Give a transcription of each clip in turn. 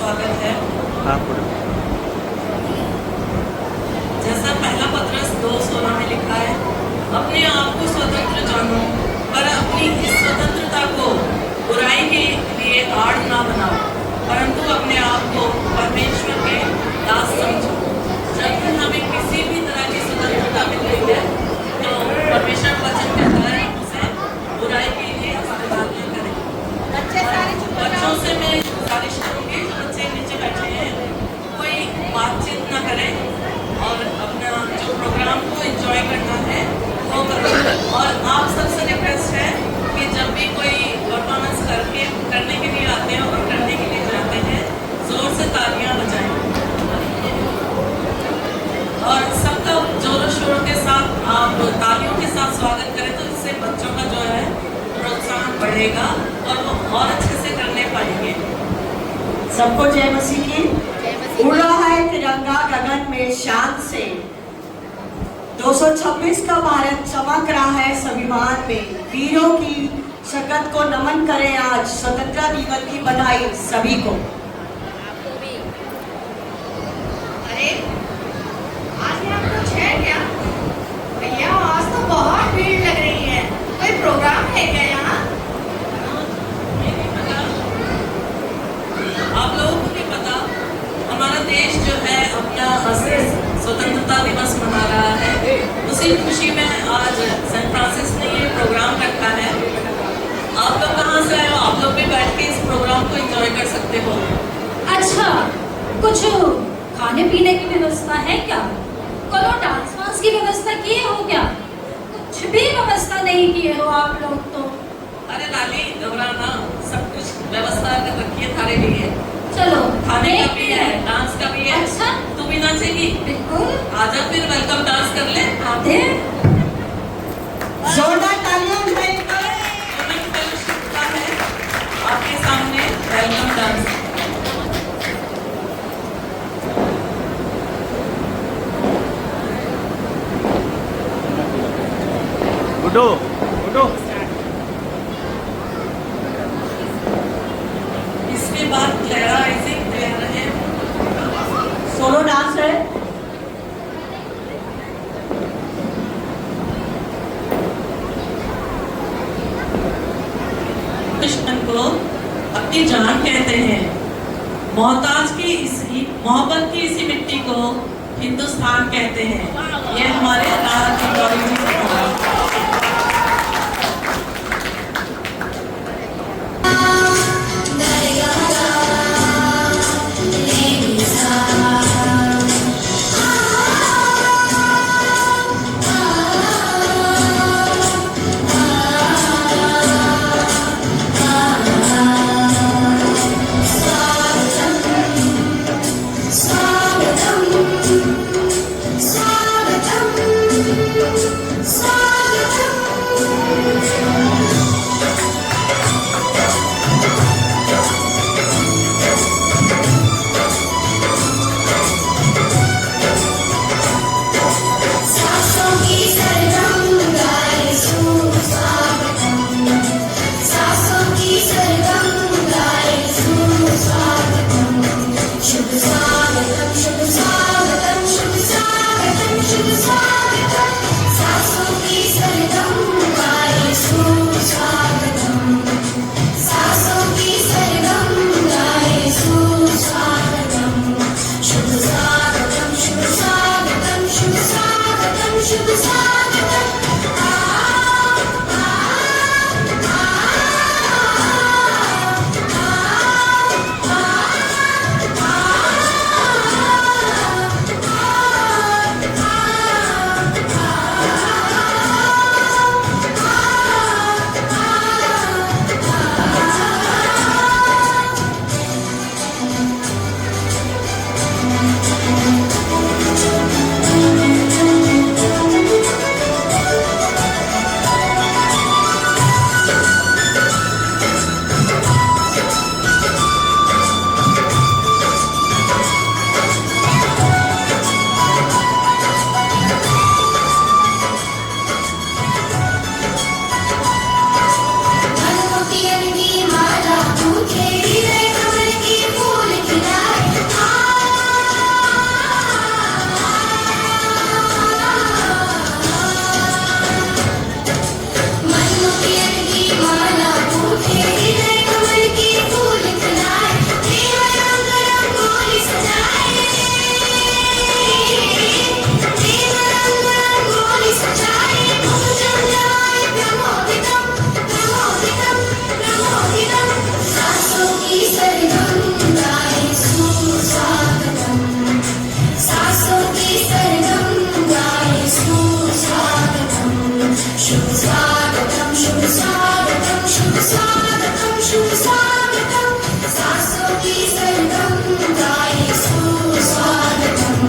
स्वागत है। जैसा पहला पत्रस 2:16 में लिखा है, अपने आप को स्वतंत्र जानो, पर अपनी इस स्वतंत्रता को बुराई के लिए आड़ ना बनाओ, परंतु अपने आप को परमेश्वर के दास समझो। जब भी हमें किसी भी तरह की स्वतंत्रता मिल रही है तो परमेश्वर वचन कहता है उसे बुराई के लिए इस्तेमाल न करें। बच्चों से मैं गुजारिश करूंगी, जो बच्चे नीचे बैठे हैं, कोई बातचीत ना करें और अपना जो प्रोग्राम को एंजॉय करना है वो करो। और आप सबसे रिक्वेस्ट है कि जब भी कोई परफॉर्मेंस करने के लिए आते हैं और करने के लिए जाते हैं, जोर से तालियां बजाएं और सबका जोरों शोरों के साथ आप तालियों के साथ स्वागत करें, तो इससे बच्चों का जो है प्रोत्साहन बढ़ेगा और वो और अच्छे से करने पाएंगे। सबको जय मसीह की। उड़ रहा है तिरंगा गगन में शान से, 226 का भारत चमक रहा है स्वाभिमान में। वीरों की शक्ति को नमन करें आज, स्वतंत्रता दिवस की बधाई सभी को। अरे आज यहाँ कुछ है क्या भैया? आज तो बहुत भीड़ लग रही है, कोई प्रोग्राम है क्या यहाँ? आप लोगों को भी पता, हमारा देश जो है अपना स्वतंत्रता दिवस मना रहा है। उसी खुशी में आज सेंट फ्रांसिस ने ये प्रोग्राम रखा है। आप लोग कहाँ से आए हो? आप लोग भी बैठ के इस प्रोग्राम को एंजॉय कर सकते हो। अच्छा, कुछ खाने पीने की व्यवस्था है क्या? कोनो डांस वांस की व्यवस्था किए हो क्या? कुछ भी व्यवस्था नहीं किए हो आप लोग तो। अरे लाली, घबराना, सब कुछ व्यवस्था कर रखी है थारे लिए। चलो, खाने का भी है, डांस का भी है। अच्छा, तू भी नाचेगी? बिल्कुल। आजा फिर वेलकम डांस कर ले। आते जोरदार तालियां बजाएं। आपके सामने वेलकम डांस। उठो उठो। इसके बाद क्लेराइजिंग दे रहे हैं। सोलो डांस है। कृष्ण को अपनी जान कहते हैं। मोहताज की इसी मोहब्बत की इसी मिट्टी को हिंदुस्तान कहते हैं। ये हमारे अल्लाह की गौरी जी से होगा। स्वागतम् सरगम गाए सुस्वागतम सासों की सरगम गाए सुस्वागतम शुभ स्वागतम शुभ स्वागतम शुभ स्वागतम शुभ स्वागतम सासों की सरगम गाए सुस्वागतम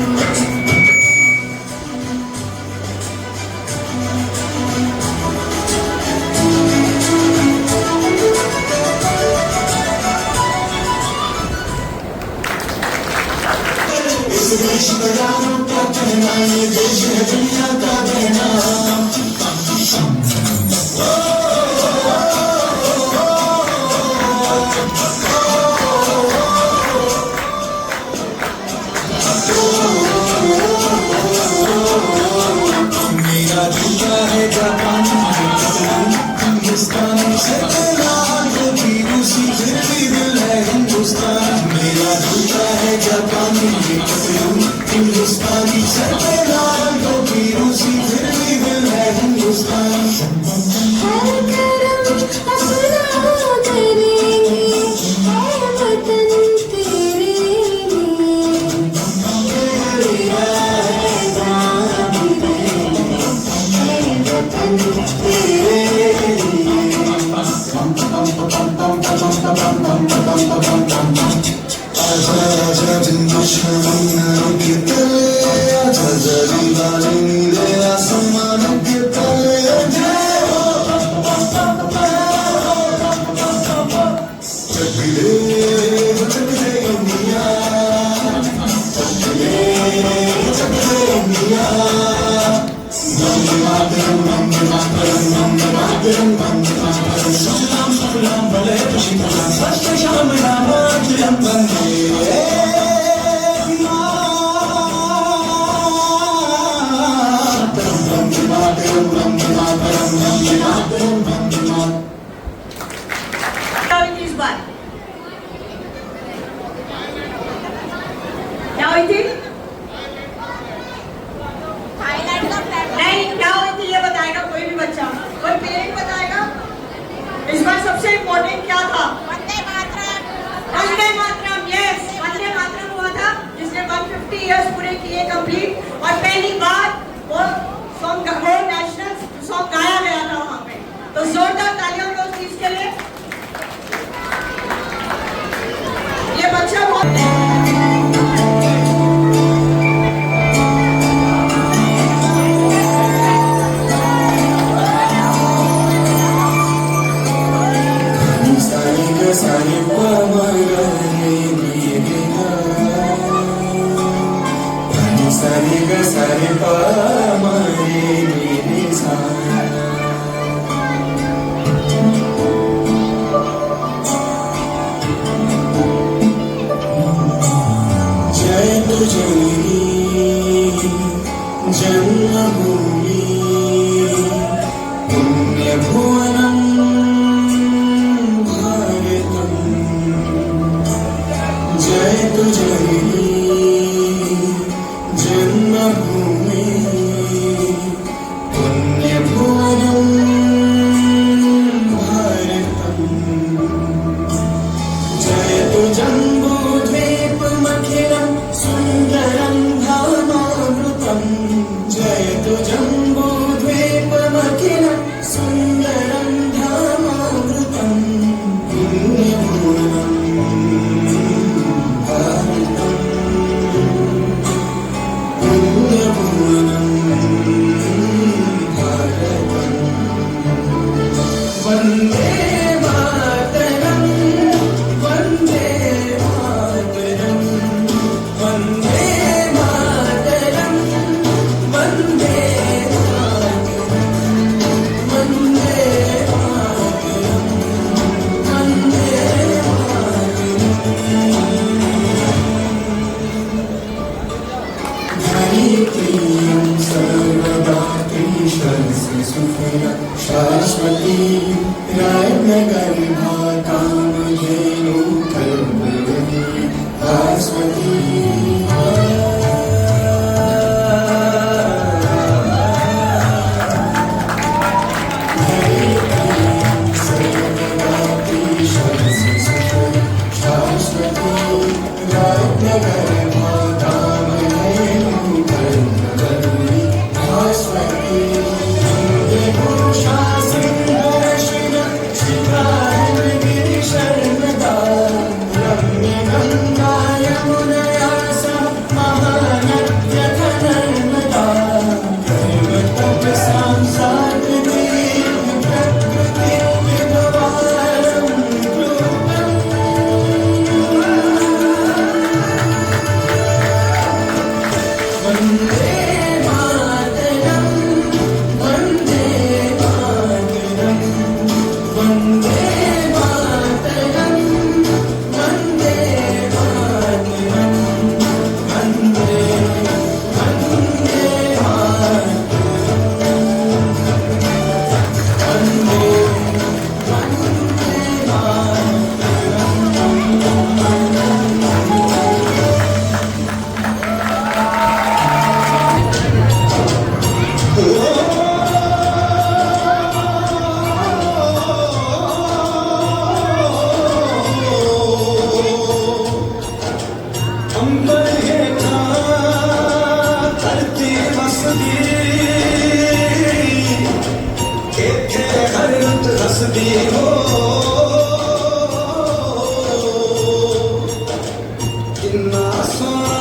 देश का यारों का कहना ये देश है दुनिया का कहना मेरा जूता है जापानी हिंदुस्तानी से भी रूसी फिर भी दिल है हिंदुस्तान मेरा जूता है जापानी हिंदुस्तानी से तो भी रूसी फिर भी दिल है हिंदुस्तान हर करम अपना करेंगे है वतन तेरे लिए है वतन तेरे आजा आजा दुश्मनों के तले आजा जलीलानी नीले आसमानों के तले जय हो चकले चकले इंडिया चकले चकले इंडिया वंदे मातरम वंदे मातरम वंदे मातरम वंदे मातरम सुजलाम सुफलाम भले खुशीलाम सत्य श्याम राम जयम वंदे मातरम वंदे मातरम वंदे मातरम वंदे मातरम वंदे मातरम इस बार क्या हुई थी? नहीं, क्या हुई थी ये बताएगा कोई भी बच्चा, कोई पेरेंट बताएगा? इस बार सबसे इम्पोर्टेंट क्या था? वंदे मातरम, यस, वंदे मातरम हुआ था जिसने 150 इयर्स पूरे किए कंप्लीट और पहली बार वो सॉन्ग वो नेशनल सॉन्ग गाया गया था वहाँ पे। तो जोरदार तालियां दो उस चीज के लिए। ये बच्चा बहुत सारे पामरे सारे पामरे मेरे जय तुझे जन्मभूमि पुण्यभुवनम जय तुझे जन्मभूमि पुण्यभुवनम भारतम जय तु जम्बूद्वीपमखिलं सुन्दरं धामामृतं जय तु जम्बूद्वीपमखिलं सुन्दरं धामामृतं पुण्यभुवनम् वंदे मातरम वंदे मातरम वंदे मातरम वंदे मातरम वंदे मातरम वंदे धरित्रीं सर्वदा त्रिशंसि सुफला शाश्वती रत्नगर्भा कामधेनु कल्पवती भास्वती सर्वदा त्रिशंसि सुफला कितना सोना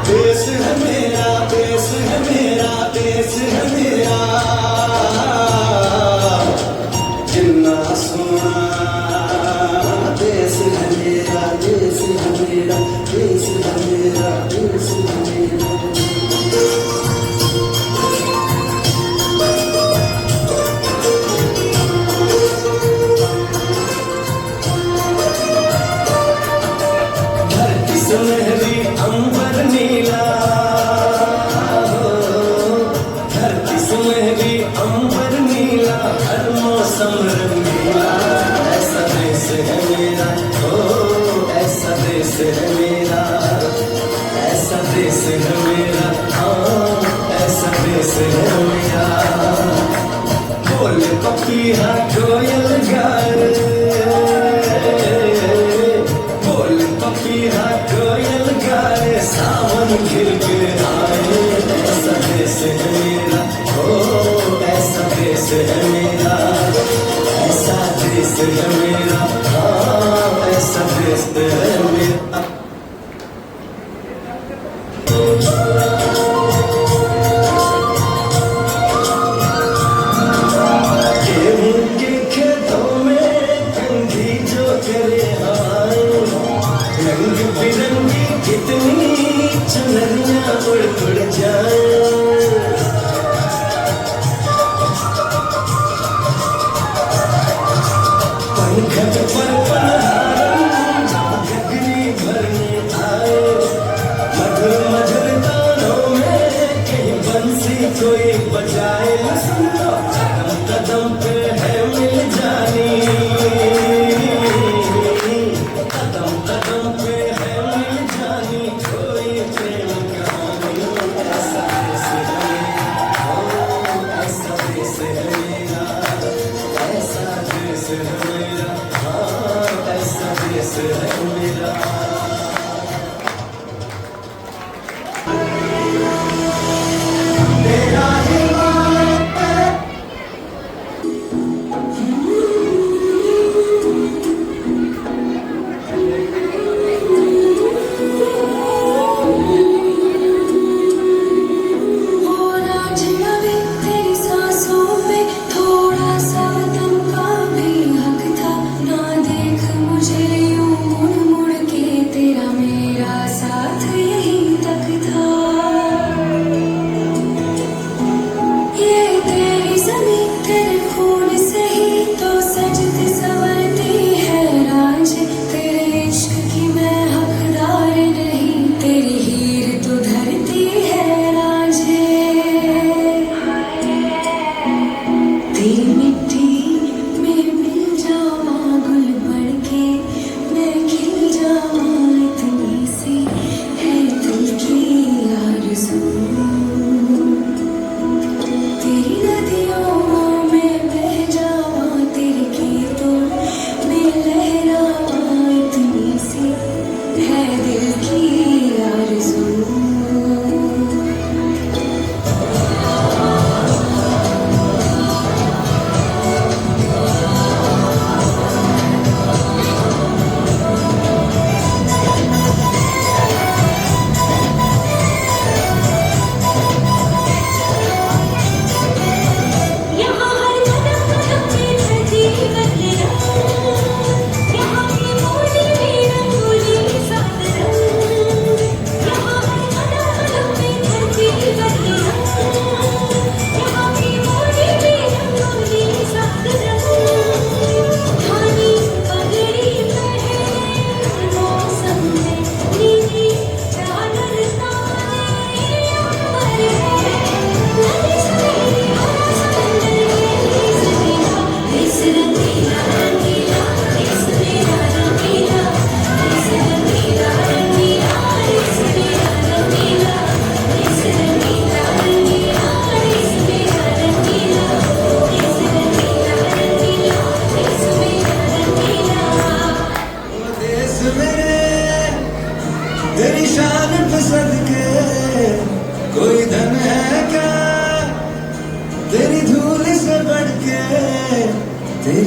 देश है मेरा, देश है मेरा, देश है मेरा, कितना सोना देश है मेरा, देश है मेरा, देश है मेरा, देश है मेरा। धरती सुनहरी अंबर नीला, धरती सुनहरी अंबर नीला, हर मौसम रंगीला, ऐसा देश है मेरा, ओ ऐसा देश है मेरा, ऐसा देश है मेरा, हाँ ऐसा देश है मेरा। बोले पपीहा कोयल गाए, बोले पपीहा कोयल गाए, सावन घिर के आए, ऐसा देश है मेरा, ओ ऐसा देश है मेरा, ऐसा देश है मेरा, हाँ ऐसा देश है मेरा। गेहूं के खेतों में कंघी जो करे हाय, रंग बिरंगी कितनी चुनरियां उड़ उड़ जाए। पंखत पर पनहारन गगरी भरने आए, मधुर मधुर तानों में कहीं बंसी कोई बजाए। कदम कदम पे है मिल जानी, कदम कदम पे है मिल जानी, कोई प्रेम कहानी, ऐसा देश है मेरा, ओ ऐसा देश है मेरा, ऐसा देश है मेरा, हाँ ऐसा देश है मेरा। मेरा हिमालय हो राज लगे तेरी सांसों में, थोड़ा सा वतन का भी हक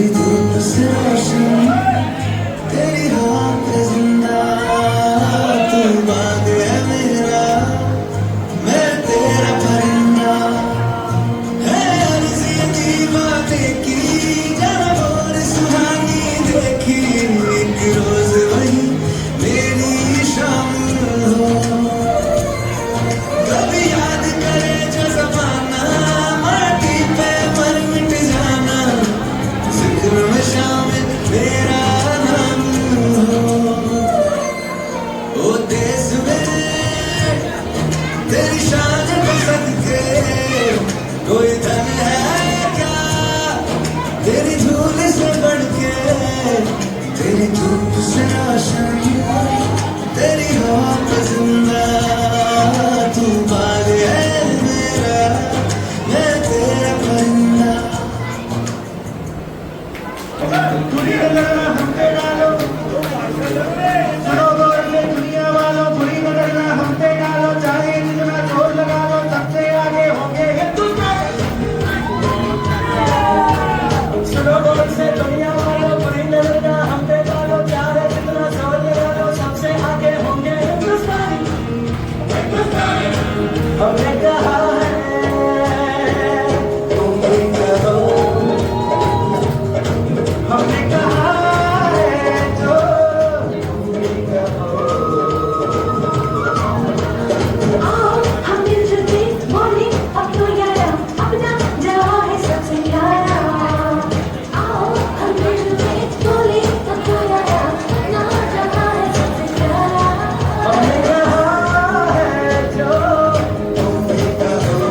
तेरी धूप से रोशन, तेरी हवा पे जिंदा, तू बाग है मेरा, मैं तेरा परिंदा। है अर्ज़ ये दीवाने की, जरा और सुहानी देखी, एक रोज वही मेरी शाम हो। कभी याद करे जो ज़माना, माटी पे मर मिट जाना, जिक्र में शामिल मेरा नाम हो। ओ देश में तेरी शान पे सदके, कोई धन है क्या तेरी धूल से बढ़ के, तेरी धूप से रोशन, तेरी हवा पे जिंदा, तू बाग है मेरा, मैं तेरा परिंदा। पूरी नजर हम पे डालो, सरोवर में दुनिया वालों पूरी नजर हम पे डालो, चाहे जितना जोर लगा लो सबसे आगे होंगे हिंदुस्तान। सरोवर से दुनिया वालों पूरी नजर हम पे डालो, चाहे जितना जोर लगा लो सबसे आगे होंगे हिंदुस्तान। हमने कहा है तुम भी करो, हमने कहा है जो तुम भी करो। आओ हम मिलजुल के बोले अब तो यारा, अपना जहाँ है सबसे प्यारा। आओ हम मिलजुल के बोले अब तो यारा, अपना जहाँ है सबसे प्यारा। हमने कहा है जो तुम भी करो।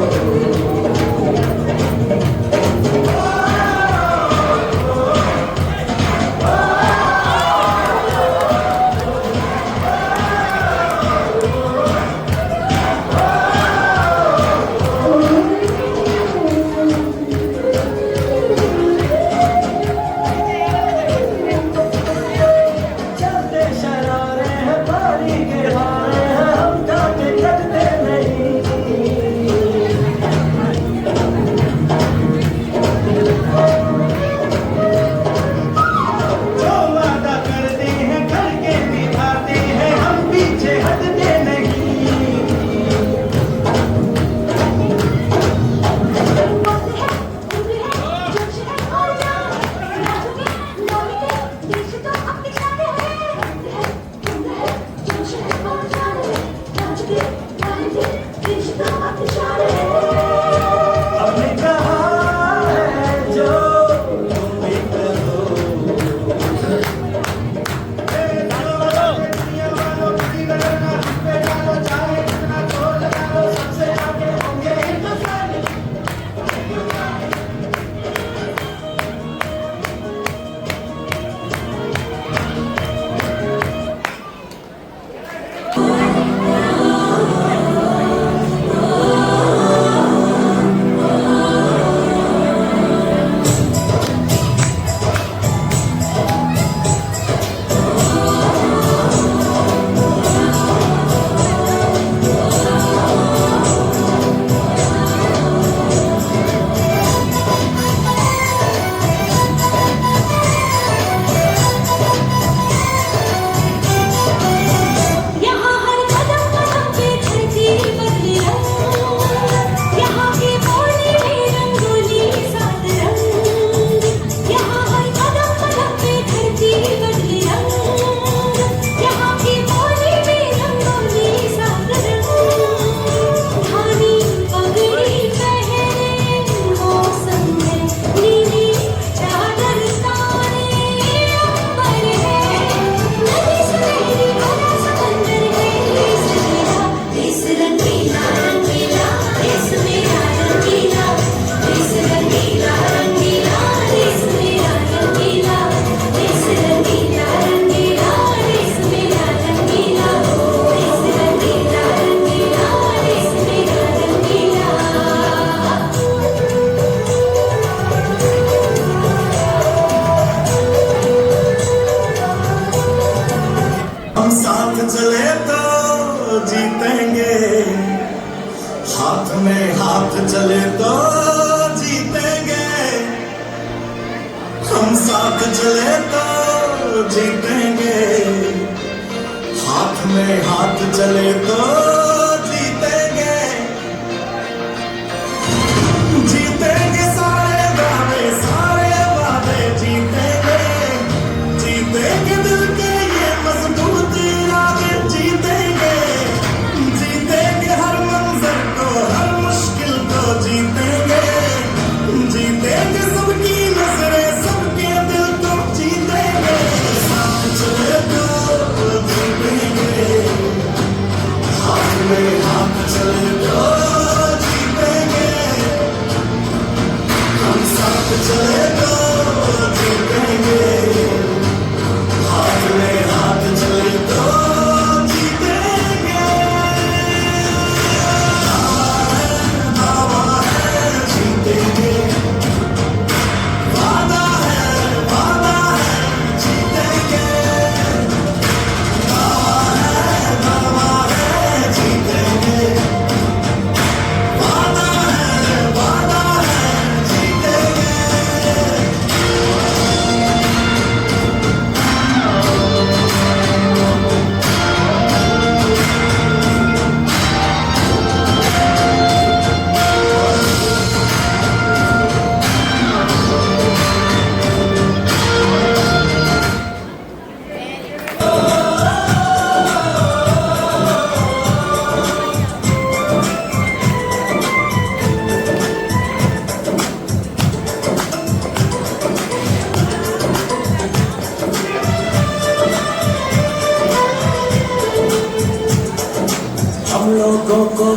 चलते शरारे हैं पानी के हारे हैं, हम जाते कटते नहीं। जो वादा करते हैं करके निभाते हैं, हम पीछे हटते नहीं। वक्त है, उम्र है, जोश है और जान, नाचोगे, गाओगे, देश तो अपने सारे हैं। वक्त है, उम्र है, जोश है और जान, नाचोगे, गाओगे, देश तो अपने सारे हैं। हमने कहा है जो तुम भी करो। दुनिया वालों पूरी नजर हम पे डालो, चाहे जितना जोर लगा लो सबसे आगे होंगे हिंदुस्तान। यहाँ हर कदम कदम पे धरती बदले रंग, यहाँ की बोली में रंगोली सात रंग। यहाँ हर कदम कदम पे धरती बदले रंग, यहाँ की बोली में रंगोली सात रंग। धानी पगड़ी पहने मौसम है, नीली चादर ताने अंबर है, नदी सुनहरी भरा समंदर है। देश रंगीला रंगीला, देश मेरा रंगीला, देश रंगीला रंगीला, देश मेरा रंगीला, देश रंगीला रंगीला, देश मेरा रंगीला, देश रंगीला रंगीला, देश मेरा रंगीला। हम साथ चले तो जीतेंगे, हाथ में हाथ चले तो जीतेंगे। हम साथ चले तो जीतेंगे, हाथ में हाथ चले तो जीतेंगे, जीतेंगे सारे वादे जीतेंगे, जीतेंगे दिल के ये मजबूत इरादे जीतेंगे, जीतेंगे हर मंजर को हर मुश्किल को जीतेंगे, जीतेंगे सबकी नजरें सबके दिल को जीतेंगे, साथ चले तो जीतेंगे, हाथ में हाथ चले तो जीतेंगे, हम साथ चले तो जीतेंगे, हाथ में हाथ चले तो जीतेंगे, दावा है जीतेंगे, वादा है जीतेंगे, दावा है जीतेंगे, वादा है जीतेंगे। हम लोगों को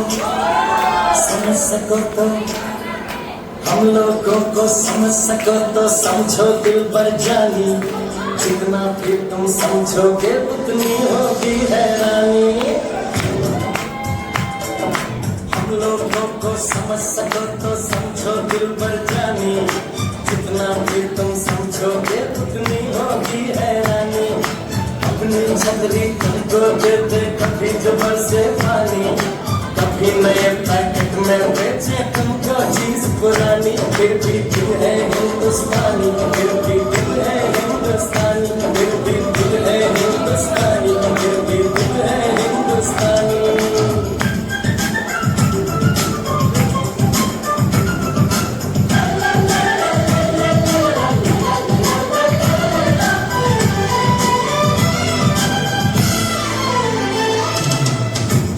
समझ सको तो, हम लोगों को समझ सको तो समझो दिल पर जानी, जितना भी तुम समझोगे उतनी होगी हैरानी। हम लोगों को समझ सको तो समझो दिल पर जानी, जितना भी तुम समझोगे उतनी होगी हैरानी। अपनी छतरी तुमको देते कभी जबर से पानी, कभी नए पैकेट में बेचे तुमको चीज पुरानी, फिर भी दिल है हिंदुस्तानी, फिर भी दिल है हिंदुस्तानी, फिर भी दिल है हिंदुस्तानी, फिर भी दिल है हिंदुस्तानी।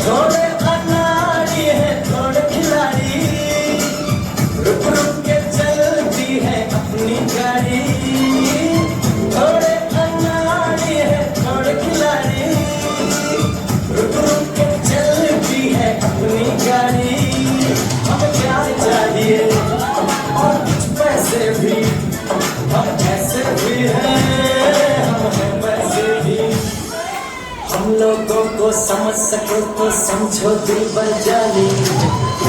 थोड़े अनाड़ी है थोड़े खिलाड़ी, रुक रुक के चलती है अपनी गाड़ी। थोड़े अनाड़ी है थोड़े खिलाड़ी, रुक रुक के चलती है अपनी गाड़ी। हमें प्यार चाहिए और कुछ पैसे भी, हम ऐसे भी हैं, हम हैं पैसे भी। हम लोगों को समझ सको तो समझो दिल पर जानी,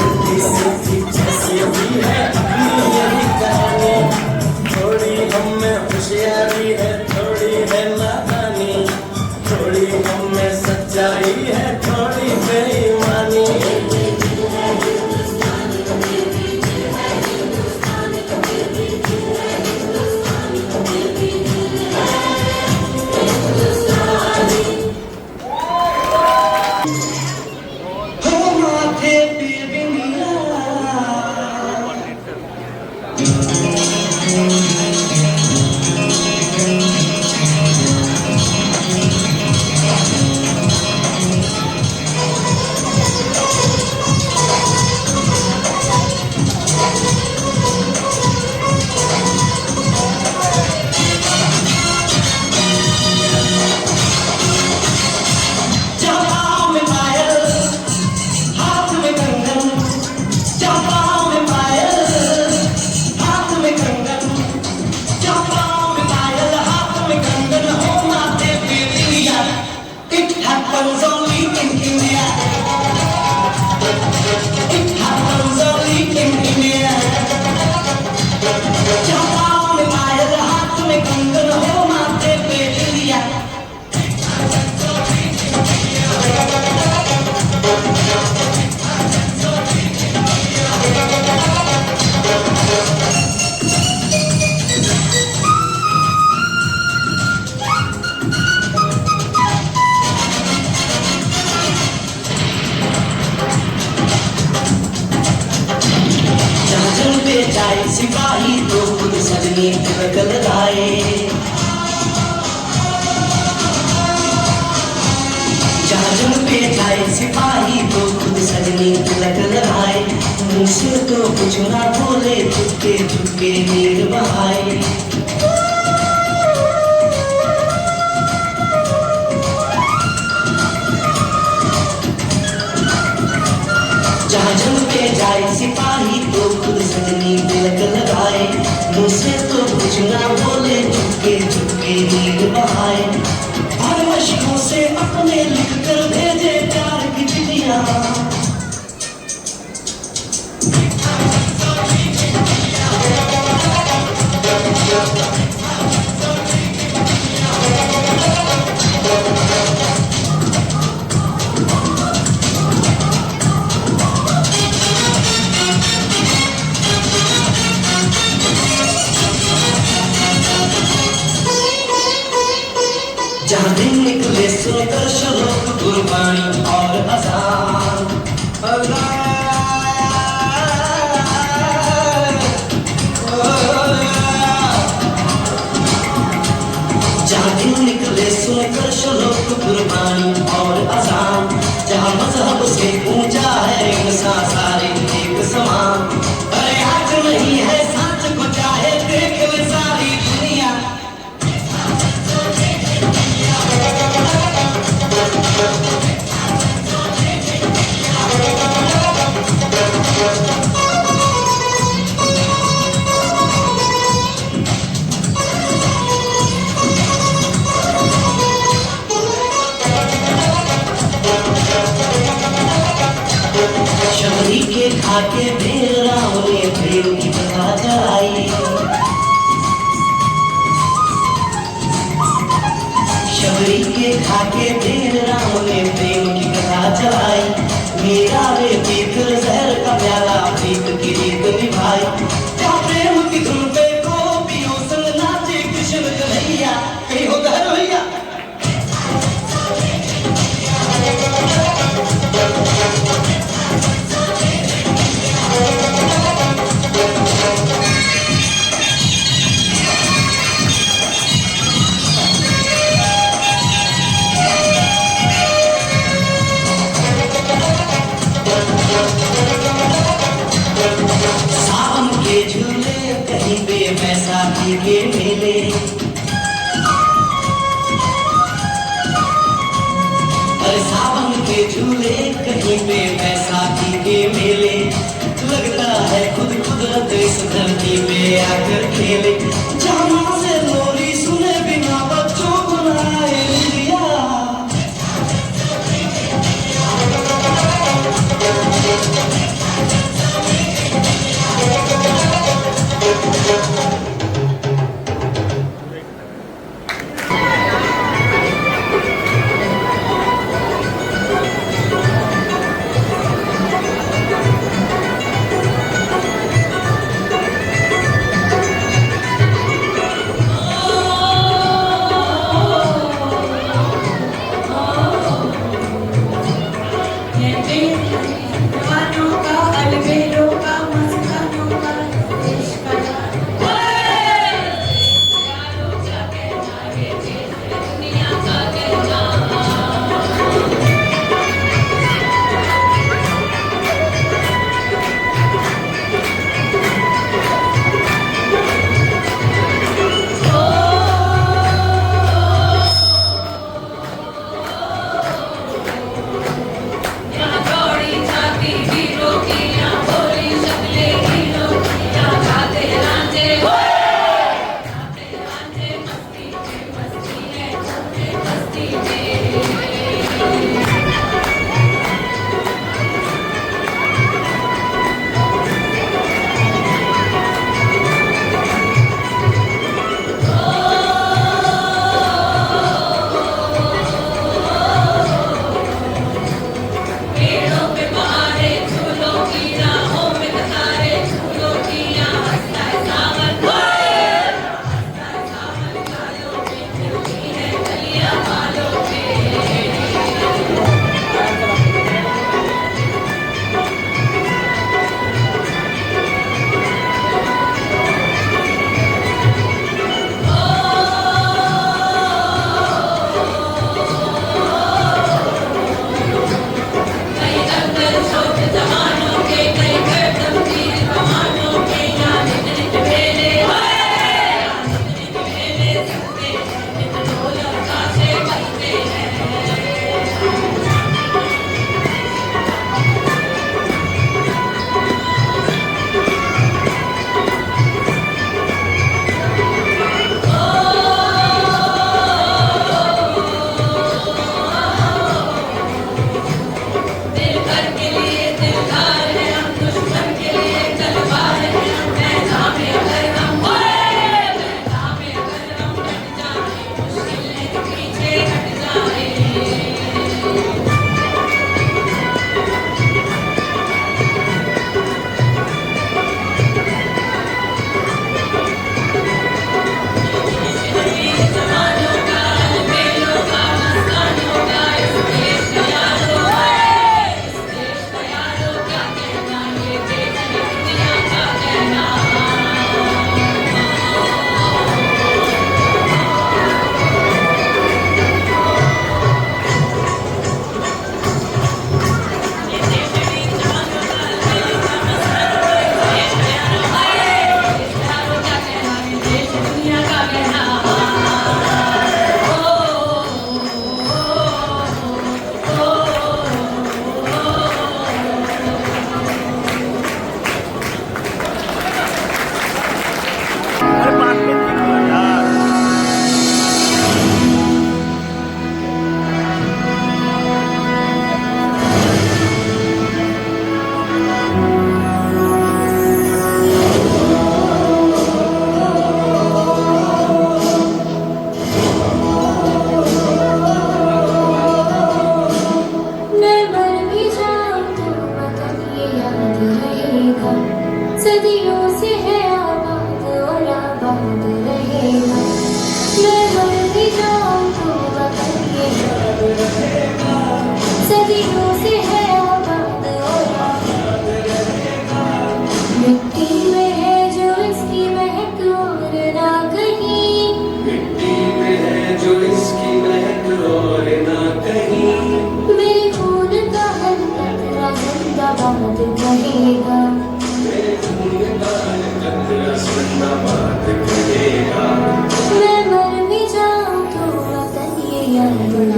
उल्टी सीधी जैसी भी है अपनी यही कहानी। थोड़ी हम में होशियारी है थोड़ी है नादानी, थोड़ी हम में सच्चाई है थोड़ी बेईमानी। सजनी तिलक लगाए, मुँह से तो कुछ ना बोले, चुपके चुपके नीर बहाए। जहाँ जंग पे जाए सिपाही तो खुद सजनी तिलक लगाए, मुँह से तो कुछ ना बोले, चुपके चुपके नीर बहाए। हर मशकों से अपने लिख कर भेजे प्यार की चिट्ठियाँ, जहाँ दिन निकले सुनकर श्लोक गुरबानी और अज़ान, जहाँ दिन निकले सुनकर श्लोक गुरबानी और अज़ान, जहाँ मजहब से ऊंचा है इंसान सारे एक समान। अरे आज नहीं है सच को चाहे देख ले सारी दुनिया, शबरी के खाके भेल राम ने प्रेम की कथा चलाई, शबरी के खाके भेल राम ने प्रेम की कथा चलाई। मेरा रे पीकर जहर का प्याला प्रीत की रीत निभाई, क्या प्रेम की धुन पे गोपियों संग नाचे कृष्ण कन्हैया, कहीं हो घर भैया। सावन के झूले कहीं पे बैसाखी के मेले, अरे सावन के झूले कहीं पे बैसाखी के मेले, लगता है खुद कुदरत इस धरती पे आकर खेले। जहाँ से लोरी सुने बिना बच्चों को नहाए लिया,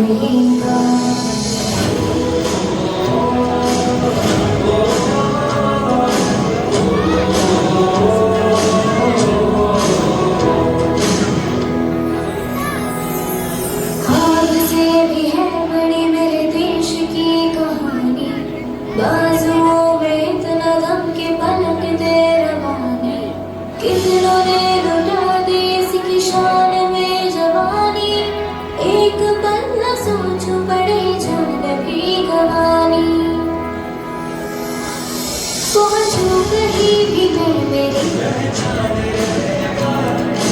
रहेगा। खाद से भी है बड़ी मेरे देश की कहानी, बाजुओं में इतना दम के पलक दे रवानी, कितनों ने लुटा दी इसकी शान में जवानी, एक पल न सोचो पड़े जान भी गवानी। पहुंचू कहीं भी मैं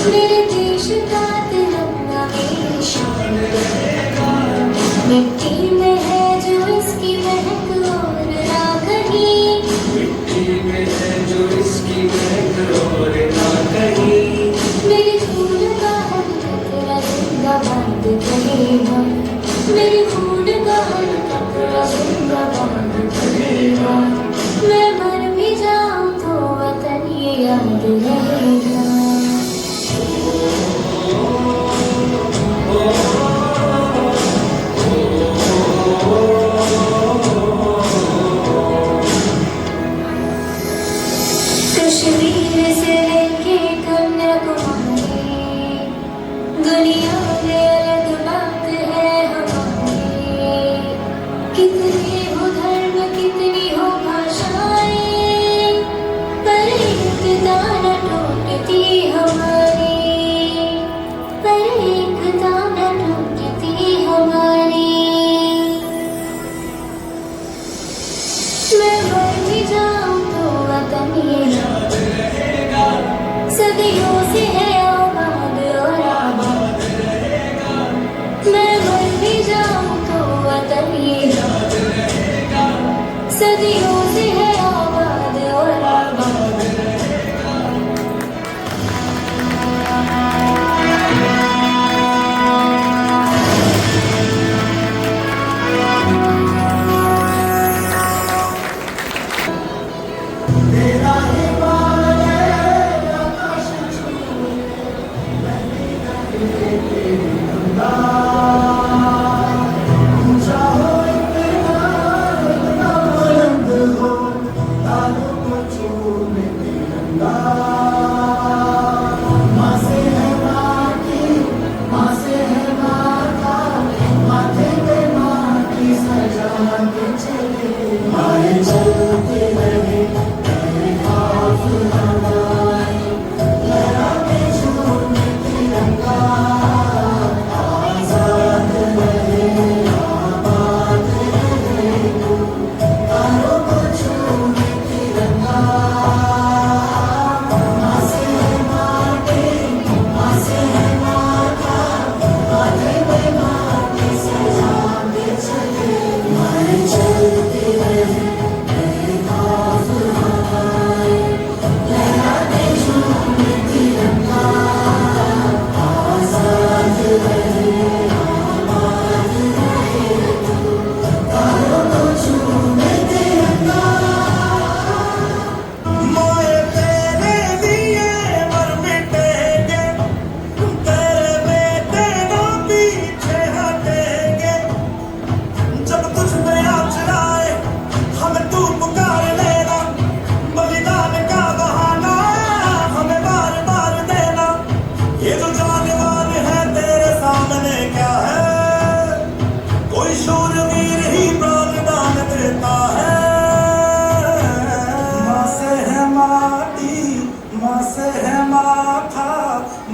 मेरे देश का तिरंगा मेरी शान रहेगा। मिट्टी में है जो इसकी महक और ना कहीं, मिट्टी में है जो इसकी महक और ना कहीं। मेरे खून का हर कतरा जिंदाबाद कहेगा, मेरे खून का हर कतरा जिंदाबाद कहेगा। मैं मर भी जाऊं तो वतन ये याद रहेगा। कश्मीर से लेके कन्याकुमारी, दुनिया में अलग बात है हमारी। कितने हो धर्म कितनी हो भाषाएं, पर एकता न टूटती हमारी, पर एकता न टूटती हमारी। मैं मर भी जाऊं तो वतन ये याद रहेगा, सदियों से है आबाद और आबाद रहेगा। मैं मर भी जाऊं तो वतन ये याद रहेगा, सदियों से है आबाद और आबाद रहेगा। तेरा ही बाल है आकाश छूए, मैंने कहीं तेरा ऊंचा हो इतना बुलंद हो, तारों को छूने तिरंगा। माँ से है माटी, माँ से है माता, माथे पे माँ की सजा के चले, माए चलते रहे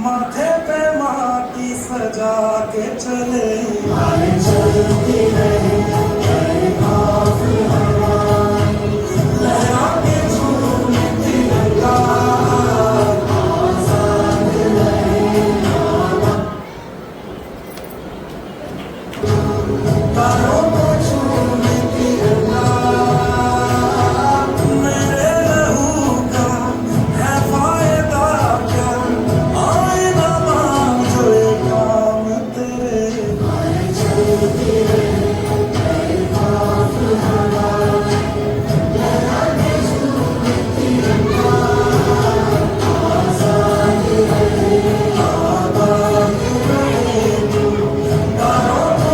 माथे पे माटी सजा के चले, आए चलते रहे खौफ हवाएं, लहरा के झूमे तिरंगा, आजाद रहे तारों को झूमे तिरंगा। मेरे लहू का है फायदा क्या, आए ना मांझो ये काम तेरे, आए चलते रहे खौफ हवाएं, लहरा के झूमे तिरंगा, आजाद रहे आबाद रहे तारों को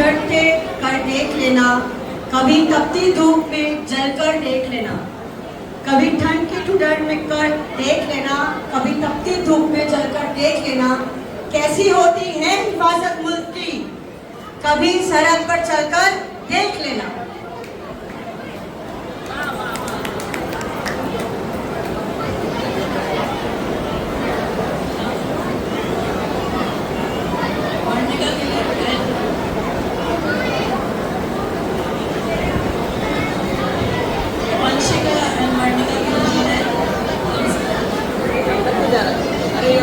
ठुठुरते कर देख लेना, कभी तपती धूप में जलकर देख लेना। कभी ठंड की ठुठर में कर देख लेना, कभी तपती धूप में जलकर देख लेना। कैसी होती है हिफाजत मुल्क की, कभी सरहद पर चलकर देख लेना।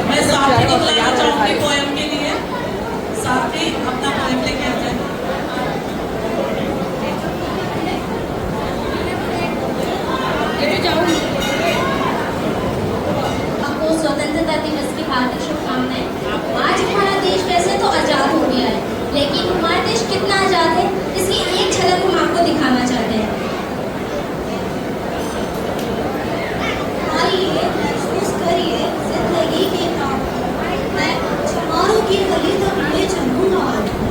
मैं साथी को बुलाना चाहूंगी पोएम के लिए। साथी अपना पोएम लेके आ जाए। आपको स्वतंत्रता दिवस की हार्दिक शुभकामनाएं। आज हमारा देश वैसे तो आजाद हो गया है, लेकिन हमारा देश कितना आजाद है इसकी एक झलक हम आपको दिखाना चाहते हैं। आइए महसूस करिए जिंदगी के ताप को। मैं चमारों की गली तक ले चलूंगा आपको,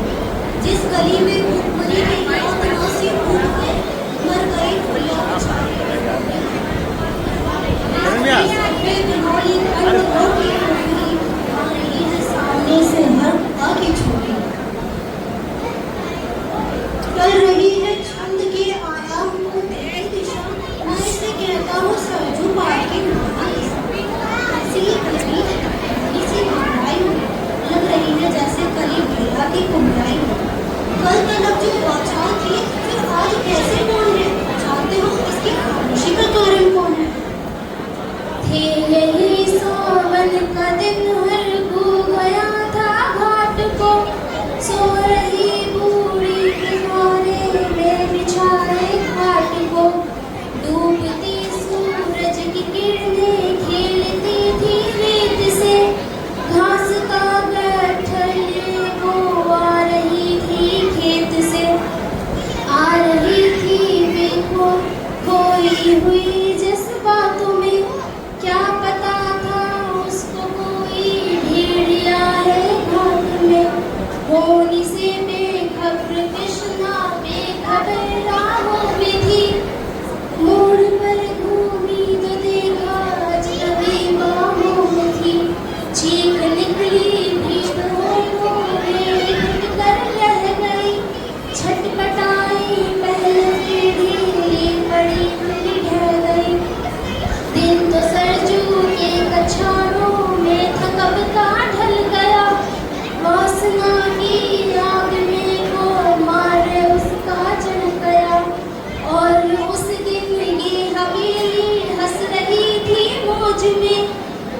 जिस गली में भूखमरी के याद नासी टूट गए, मर गई फुलिया बिछाई। सामने से हर आगे छोड़ी कर रही है छंद के आयाम को नई दिशा। मैं इसे कहता हूँ सरजू पार की इसी महंगाई में लग रही है जैसे कली भेड़ा की कुमराई में। कल तलक जो बादशाह थी फिर आज कैसे कौन है, जानते हो इसकी खामोशी का कारण कौन है? थे यही सावन का दिन हर को गया था घाट को, सो रही बूढ़ी किनारे में बिछाए घाट को। डूबती सूरज की किरणें खेलती थी रेत से, घास का गट्ठर लिए वो आ रही थी खेत से। आ रही थी बेखो खोई हुई जिस बातों में, क्या पता था उसको कोई भेड़िया है घाट में। होनी से बेखबर कृष्णा बेखबर राहों में थी, मोड़ पर घूमी तो देखा अजनबी बाहों में थी। चीख निकली भीड़ होठों में लिपट कर रह गई, छटपटाई पहले ढीली पड़ी फिर ढह गई। दिन तो सरजू के कछाड़ों में था कब का ढल गया, वासना की आग में वो मारे उसका चढ़ गया। और उस दिन ये हवेली हंस रही थी मौज में,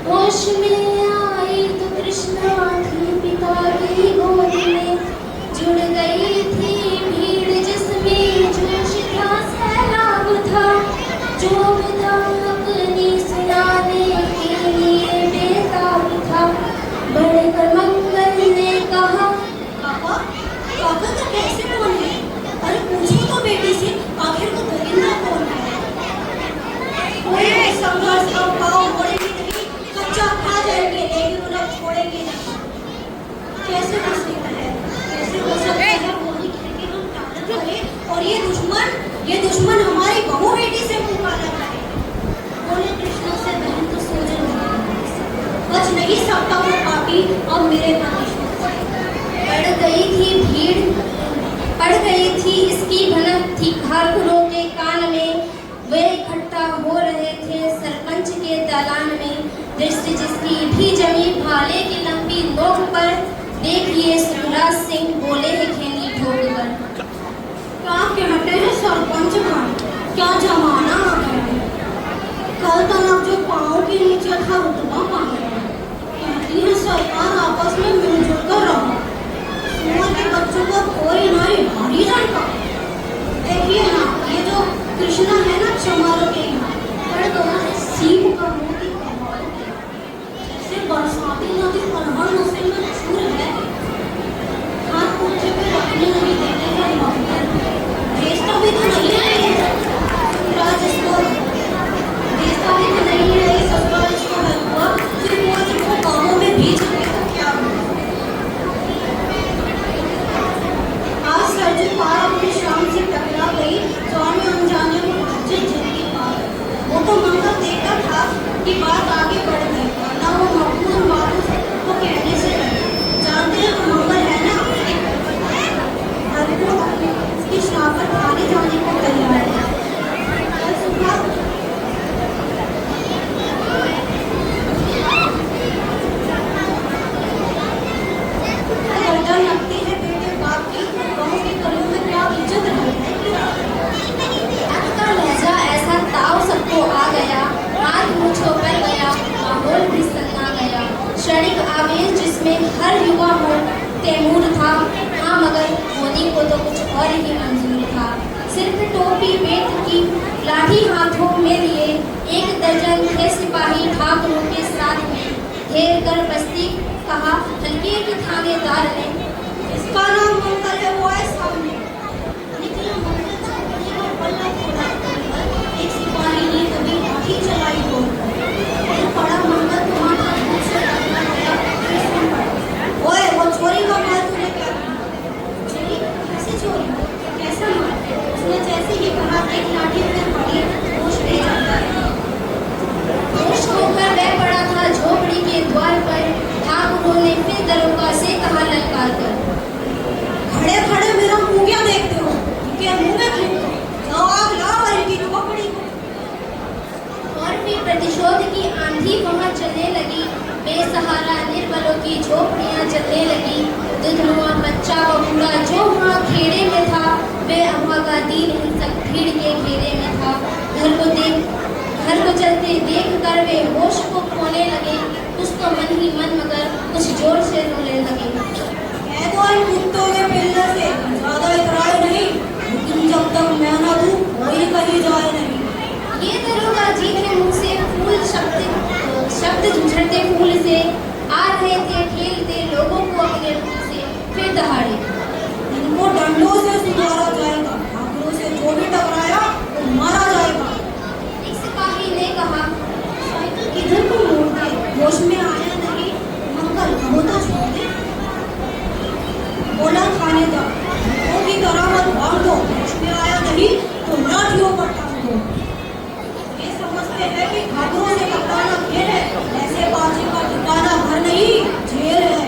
होश में आई तो कृष्णा थी पिता की गोद में। जुड़ गई थी भीड़ जिसमें जोश था सैलाब था, जो विदा अपनी सुनाने के लिए बेताब था। बढ़कर मंगल ने कहा, पापा काका तो कैसे कौन है? अरे पूछो तो बेटी से आखिर वो दरिंदा कौन है? कोई संघर्ष का भाव मोड़ेगी नहीं, कच्चा खा जाएंगे लेकिन उन्हें छोड़ेंगे नहीं। कैसे हो सकता है, कैसे हो सकता है बोली कि हम ताकत करें और ये दुश्मन हमारी बहू बेटी से मुंह काला करे। बोले कृष्णा से बहन तो सोचो बच नहीं सकता वो पापी अब मेरे प्रतिशोध से। पड़ गई थी इसकी भनक थी घाघरों के कान में, वे इकट्ठा हो रहे थे सरपंच के दालान में। दृष्टि जिसकी भी जमी भाले की लंबी नोक पर, देखिए सुखराज सिंह बोले है खेली ठोक कर। क्या कहते हैं सरपंच भाई, क्या जमाना आ गया है। कल तक जो पाँव के नीचे था रुतबा पा गया। कहती है सरकार आपस में मिलजुल कर रहो, कुआं के बच्चों को कोई नहीं भारी जाएगा। देखिए ना ये जो कृष्णा है ना चमारों के यहाँ बड़े दोनों से सीप का मोती कमाल किया। जैसे बरसाती नदी पनहर नस्ल में मशहूर है, हाथ पूछे पे रखने नहीं देते हैं मगर भेजता भी तो नहीं है। राज से पार अपनी शाम से टकरा गई, जाने अनजाने में मुझे जिंदगी पार। वो तो मंगल देखा था कि बात आगे बढ़ गई, ना वो मकबूल मारूफ को कहने से डरे। जानते हैं वो मंगल है ना, हर को उसकी शराफत आगे जाने को तैयार है। कल सुबह गर्दन लगती है बेटे बाप की, बहू के करों में क्या इज्जत है। अब का लहजा ऐसा ताव सबको आ गया, हाथ मुँह पर गया, माहौल भी सन्ना गया। क्षणिक आवेश जिसमें हर युवा हो तैमूर था, हाँ मगर मोदी को तो कुछ और ही मंजूर था। सिर्फ टोपी बेट की लाठी हाथों में लिए 1 दर्जन थे सिपाही ठाकुरों के साथ में घेर कर बस्ती कहा हल्के के थानेदार ने, इसका नाम मंगल है, वो है सामने। निकला मंगल चौकड़ी का पल्ला खोला, एक सिपाही ने कभी लाठी चलाई बोलकर, फिर पड़ा मंगल तुम्हारा हाथ से टकरा गया, फिर सुन पड़ा। ओए वो चोरी का माल तूने क्या किया? चोरी? कैसे चोरी? कैसा माल? उसने जैसे ही कहा एक लाठी फिर पड़ी, होश ले जाता है। होश होकर वह पड़ा था झोपड़ी के द्वार पर। ठाकुरों ने फिर दरोगा से कहा ललकार कर, खड़े खड़े मेरा मुंह क्या देखते हो? इनके मुंह में क्यों? लाओ आग लाओ और इनकी खोपड़ी को। और फिर प्रतिशोध की आंधी वहाँ चलने लगी। बेसहारा निर्बलों की झोपड़ियाँ जलने लगी। दुधनुआ बच्चा व बूढ़ा जो वहाँ खेड़े में था, वे अभागा दीन हिंसक भीड़ के घेरे में था। घर को चलते देख कर वे होश को खोने लगे। कुछ तो मन ही मन मगर कुछ जोर से रोने लगे। कह दो इन कुत्तों के पिल्ले से ज्यादा इतराए नहीं, लेकिन जब तक मैं न दूं कोई कहीं जाए नहीं। ये दरोगा जी के मुंह से फूल शब्द झुझड़ते फूल से आ रहे थे, ठेलते लोगों को अपने मुंह से। फिर दहाड़े इनको डंडों से सुधारा जाएगा, ठाकुरों से जो भी टकराया वो मारा जाएगा। एक सिपाही ने कहा, साइकिल किधर को मोड़ दे, होश में आया नहीं, मंगल कहो तो छोड़ दे। बोला थानेदार, वो की तरह मत भाग दो, होश में आया नहीं तो लाठियों पर टांग दो। ये समझते हैं कि ठाकुरों से टकराना खेल है, ऐसे बाजी का ठिकाना घर नहीं जेल है।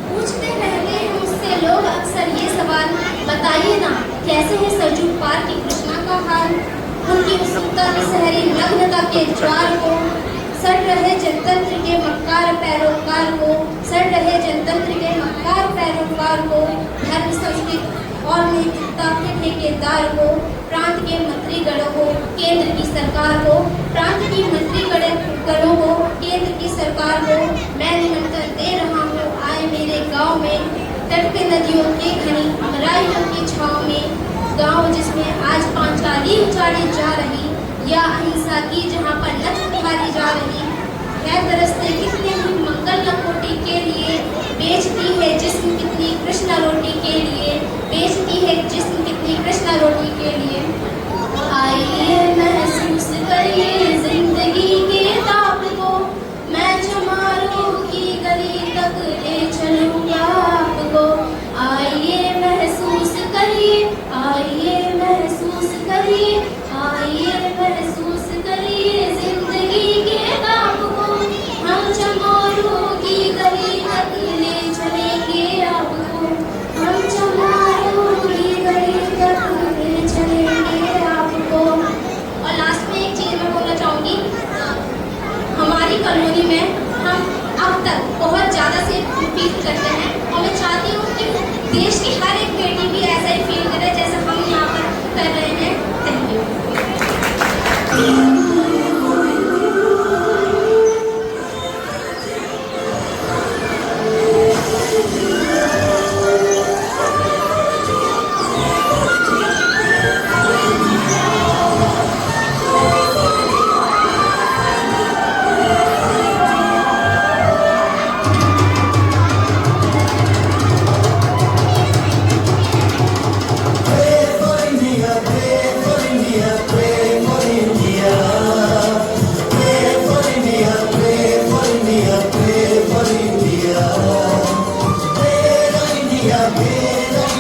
पूछते रहते हैं मुझसे लोग अक्सर ये सवाल, बताइए ना कैसे है सरजू पार की कृष्णा का हाल। उनकी उत्सुकता की सहरी नग्नता के ज्वार को, सड़ रहे जनतंत्र के मक्कार पैरोकार को, सड़ रहे जनतंत्र के मक्कार पैरोकार को, धर्म संस्कृत और नैतिकता के ठेकेदार को, प्रांत के मंत्रीगणों को, केंद्र की सरकार को, प्रांत की मंत्रीगणों को, केंद्र की सरकार को मैं निमंत्रण दे रहा हूँ, आए मेरे गांव में, तट पे नदियों के घनी अमराइयों की छाँव में। गांव जिसमें आज पांचाली उजाड़ी जा रही, या अहिंसा की जहाँ पर लत उठारी जा रही है। दरस्ते कितने ही मंगल लकोटी के लिए, बेचती है जिस्म कितनी कृष्णा रोटी के लिए, बेचती है जिस्म कितनी कृष्णा रोटी के लिए। आइए महसूस करिए जिंदगी के ताप को, मैं चमारों की गली तक ले चलूंगा आपको। आइए महसूस करिए, आइए महसूस करिए, आइए महसूस करिए जिंदगी के ताप को, हम चमारों की गली तक ले चलेंगे आपको, हम चमारों की गली तक ले चलेंगे आपको। और लास्ट में एक चीज मैं बोलना चाहूँगी, हमारी कॉलोनी में हम अब तक बहुत ज़्यादा से फील करते हैं, और मैं चाहती हूँ कि देश की हर एक बेटी भी ऐसा ही फील करे जैसा हम यहाँ पर कर रहे हैं। Thank you.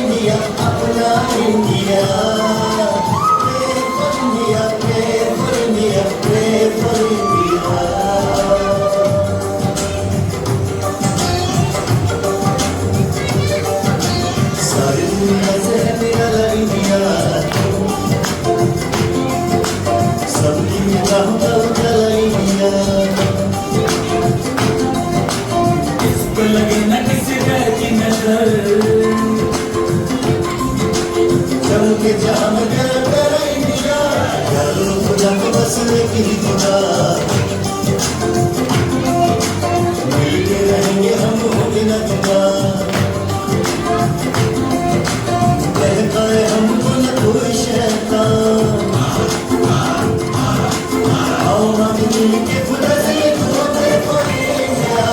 India, India. Pray for India, pray for India, pray for India. सारी दुनिया से निराला इंडिया, सबकी निगाहों का उजाला इंडिया। इसको लगे न किसी की नजर, चल के जाम कर कर इंडिया, यारो खुदा को बस की खुदा, मिलके रहेंगे हम होगी न दुआ, कहता है हमको न कोई शैतान, आओ हम मिलके खुदा से खोते for India,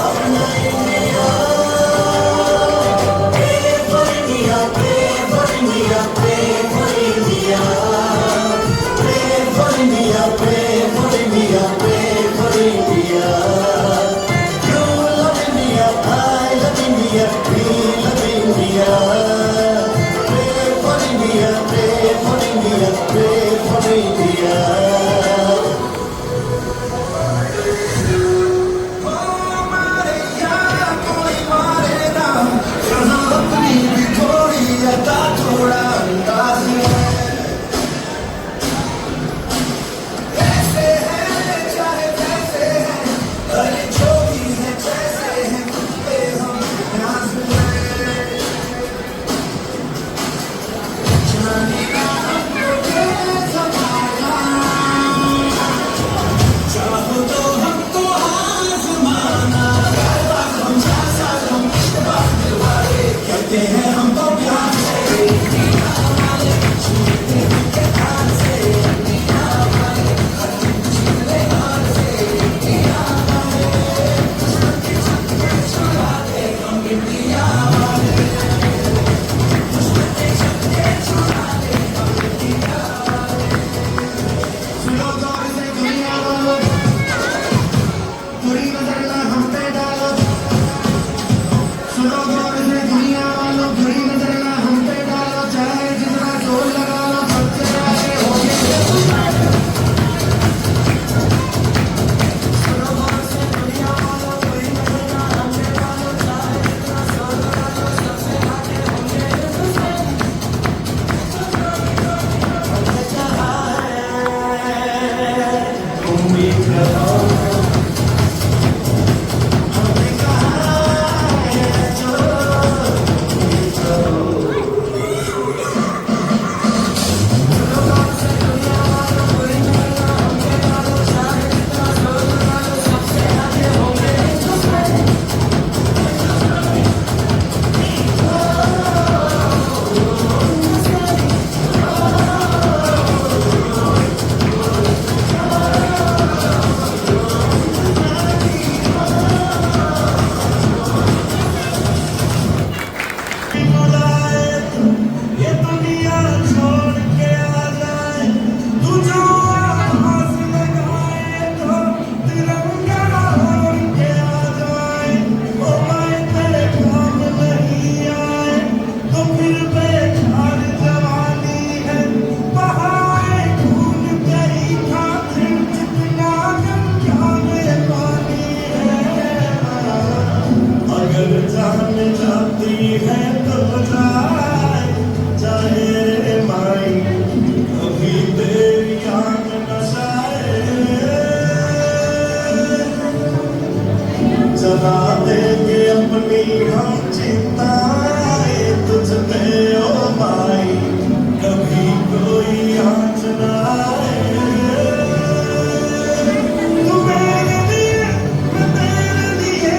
अपना India. Pray for India, pray for India, pray for India. Pray for India, pray for India, pray for India. You love India, I love India, we love India. Pray for India, pray for India, pray for India. जला देंगे अपनी हम चिंताएं तुझ में ओ माई, कभी कोई आँच न आए। तू मेरे लिए, मैं तेरे लिए,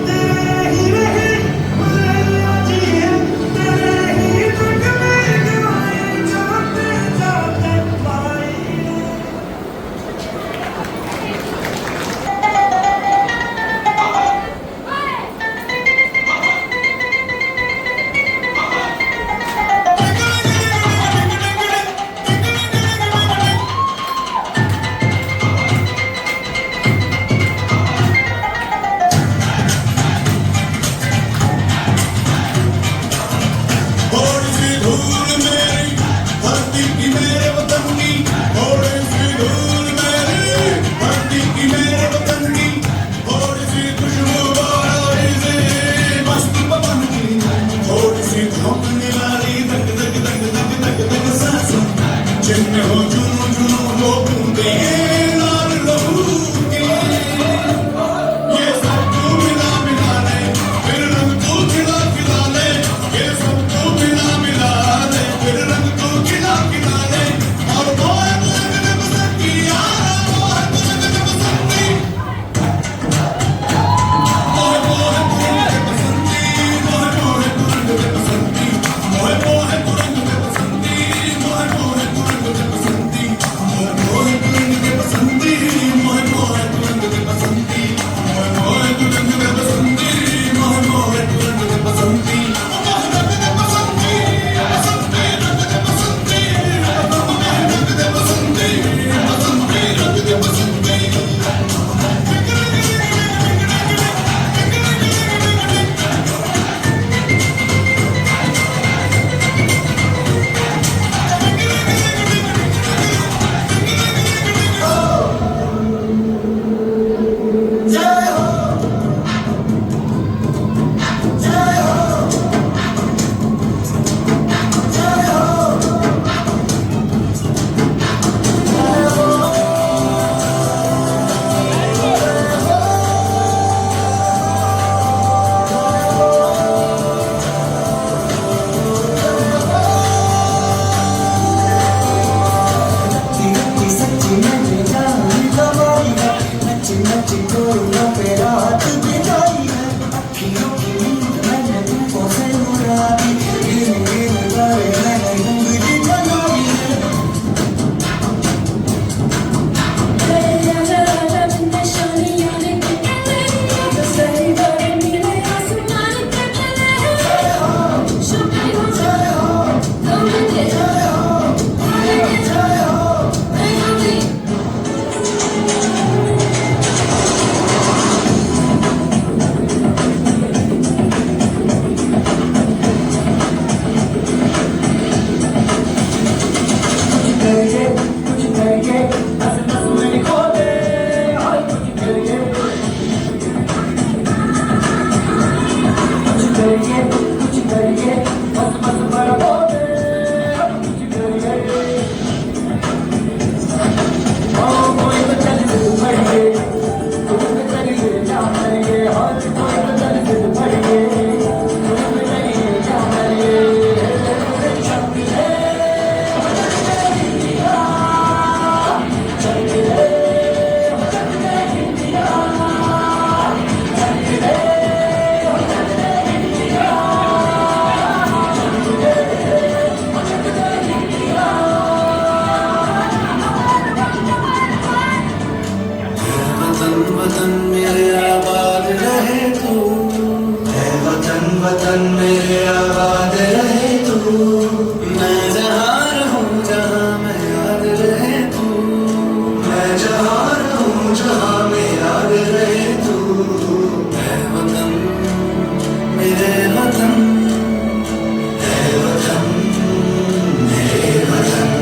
तेरे ही रहे, मैं जिए, तेरे ही तक में गाए, जाते जाते पाए। वतन वतन मेरे आबाद रहे तू, मैं जहाँ रहूं जहाँ मैं याद रहे तू, मैं जहाँ रहूं जहाँ मैं याद रहे तू, है वतन मेरे वतन, है वतन मेरे वतन।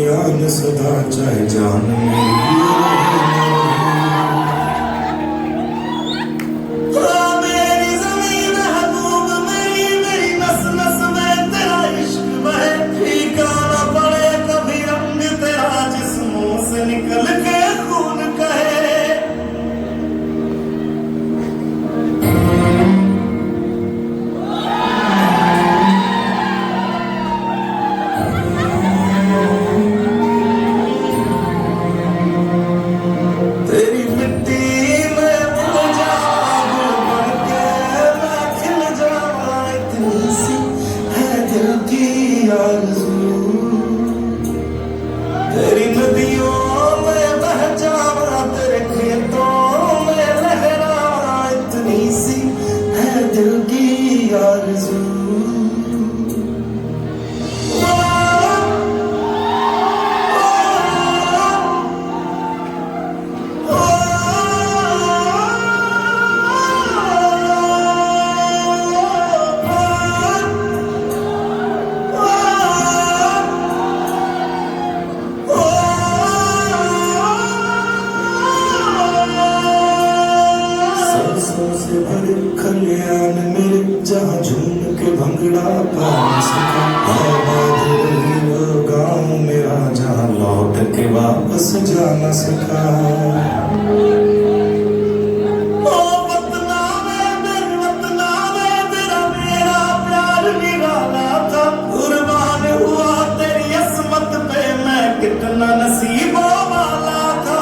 ज्ञान सदा चाहे जान मेरी मेरी जमीन महबूब मेरी नस नस में तेरा इश्क बहे फीका न पड़े कभी रंग तेरा जिस्मों से निकल के खून कहे तेरी मिट्टी में मिल जाऊं बन के मैं खिल जाऊं इतनी सी है दिल की आरज़ू तेरी नदियों में बह जाऊं तेरे खेतों में लहराऊं इतनी सी है दिल की आरज़ू सरसों से भरे खलियान मेरे जहाँ झूम के भंगड़ा पा न सका आबाद रही वो गाँव मेरा जहाँ लौट के वापस जा न सका ओ वतना में तेरा मेरा प्यार निराला था कुर्बान हुआ तेरी असमत पे मैं कितना नसीबों वाला था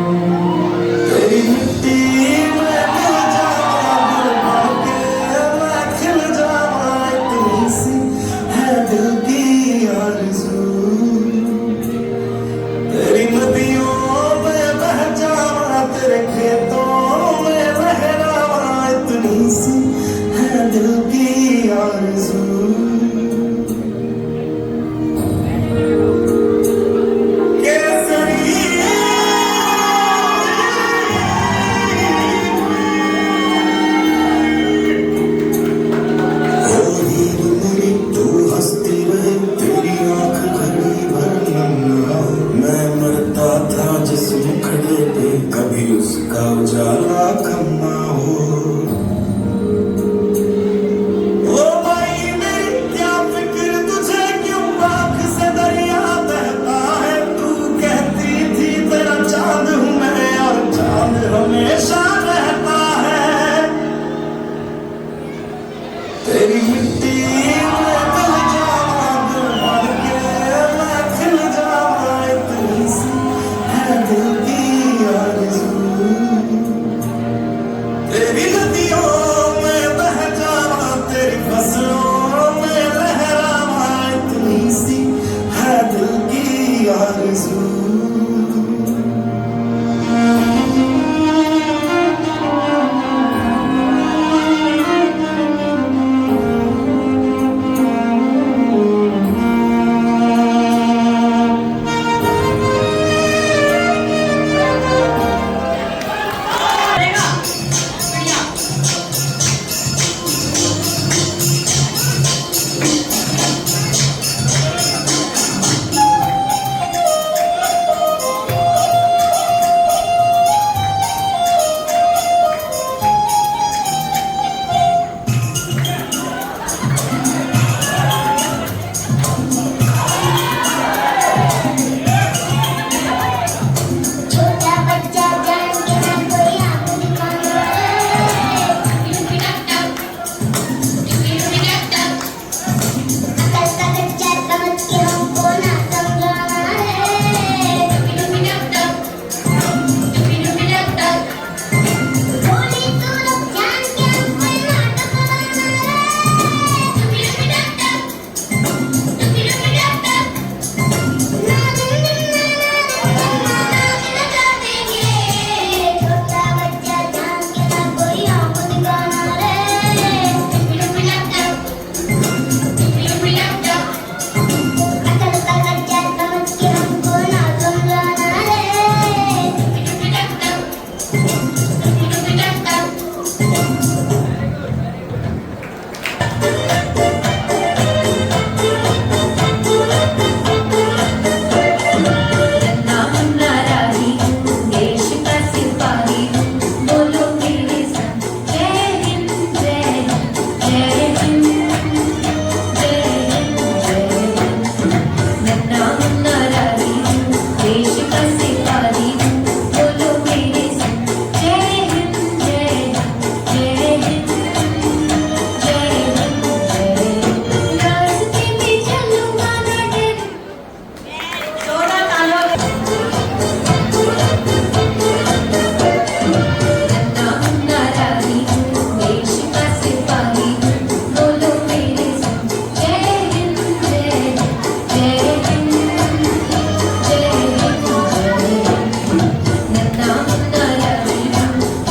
तेरी मिट्टी में मिल जाऊं बन के मैं खिल जाऊं इतनी सी है दिल की आरज़ू तेरी नदियों में बह जाऊं तेरे खेतों में लहराऊं इतनी सी है दिल की आरज़ू तू हंसती रहे तेरी आंख घड़ी भर नन्हा मैं मरता था जिस मुखड़े पे कभी उसका उजाला कम ना हो ओ भाई मेरी क्या फिक्र तुझे क्यों आंख से दरिया बहता है तू कहती थी तेरा चांद हूँ मैं और चांद हमेशा रहता है तेरी मिट्टी में मिल जाऊं बन के मैं खिल जाऊं इतनी सी है दिल की आरज़ू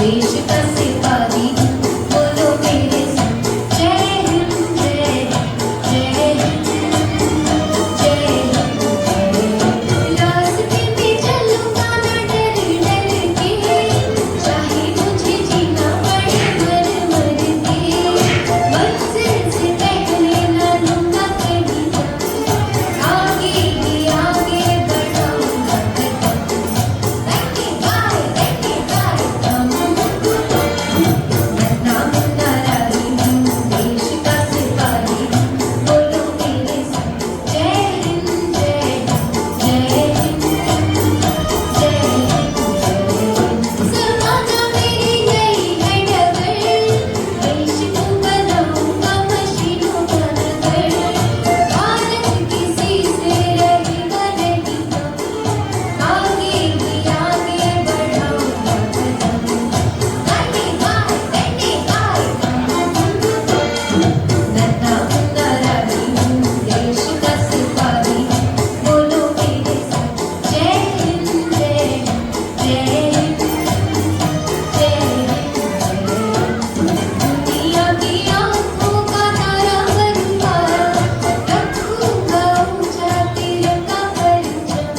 देश का सिपाही बोलो मेरे संग जय हिंद जय हिंद जय हिंद जय हिंद। रास्ते में चलूंगा ना डर डर के, चाहे मुझे जीना पड़े मर मर के, मंजिल से पहले ना लूंगा कहीं दम, आगे ही आगे बढ़ाऊंगा कदम। रखे गाए दम, नन्हा मुन्ना राही हूँ देश का सिपाही बोलो मेरे संग जय हिंद जय हिंद जय हिंद जय हिंद। जमाना मेरी नई है डगर, देश को बनाऊंगा मशीनों का नगर, भारत किसी से रहेगा नहीं कम, आगे ही आगे बढ़ाऊंगा कदम। गाए गाए नन्हा मुन्ना राही हूँ देश का सिपाही बोलो मेरे संग जय हिंद जय हिंद जय हिंद जय हिंद। दुनिया की आँखों का तारा बनूंगा, रखूंगा ऊंचा तिरंगा परचम,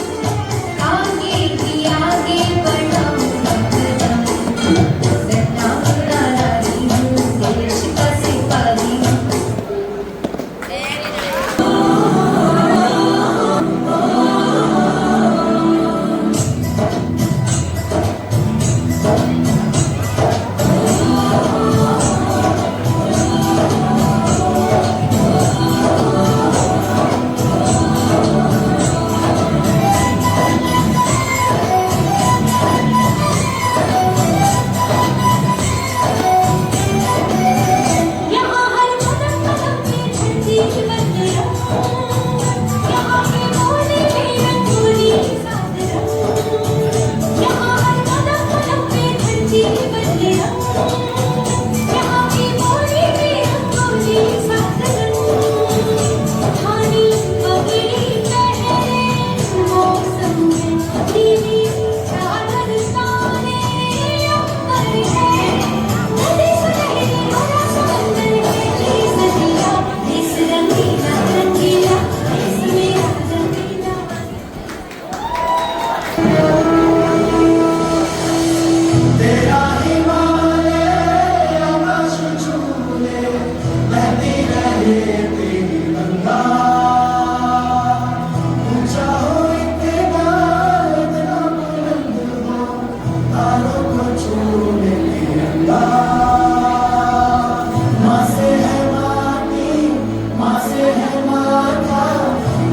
आगे ही आगे बढ़ाऊंगा कदम। नन्हा मुन्ना राही हूँ देश का सिपाही। यहाँ हर कदम कदम पे झंडी बंदियाँ, यहाँ के बोले में रंगोली साथ रंग। यहाँ हर कदम कदम पे झंडी बंदियाँ, यहाँ के बोले में रंगोली साथ रंग। धानी पगड़ी पहने मौसम में नीली चादर ताने अंबर है, नदी सुनहरी हरा समंदर है, ये सदियाँ देश रंगीला रंगीला देश मेरा रंगीला। तेरा हिमालय आकाश छूले, बहती रहे तेरी गंगा। ऊंचा हो इतना इतना बुलंद हो, तारों को छूले तिरंगा। माँ से है माटी, माँ से है माथा,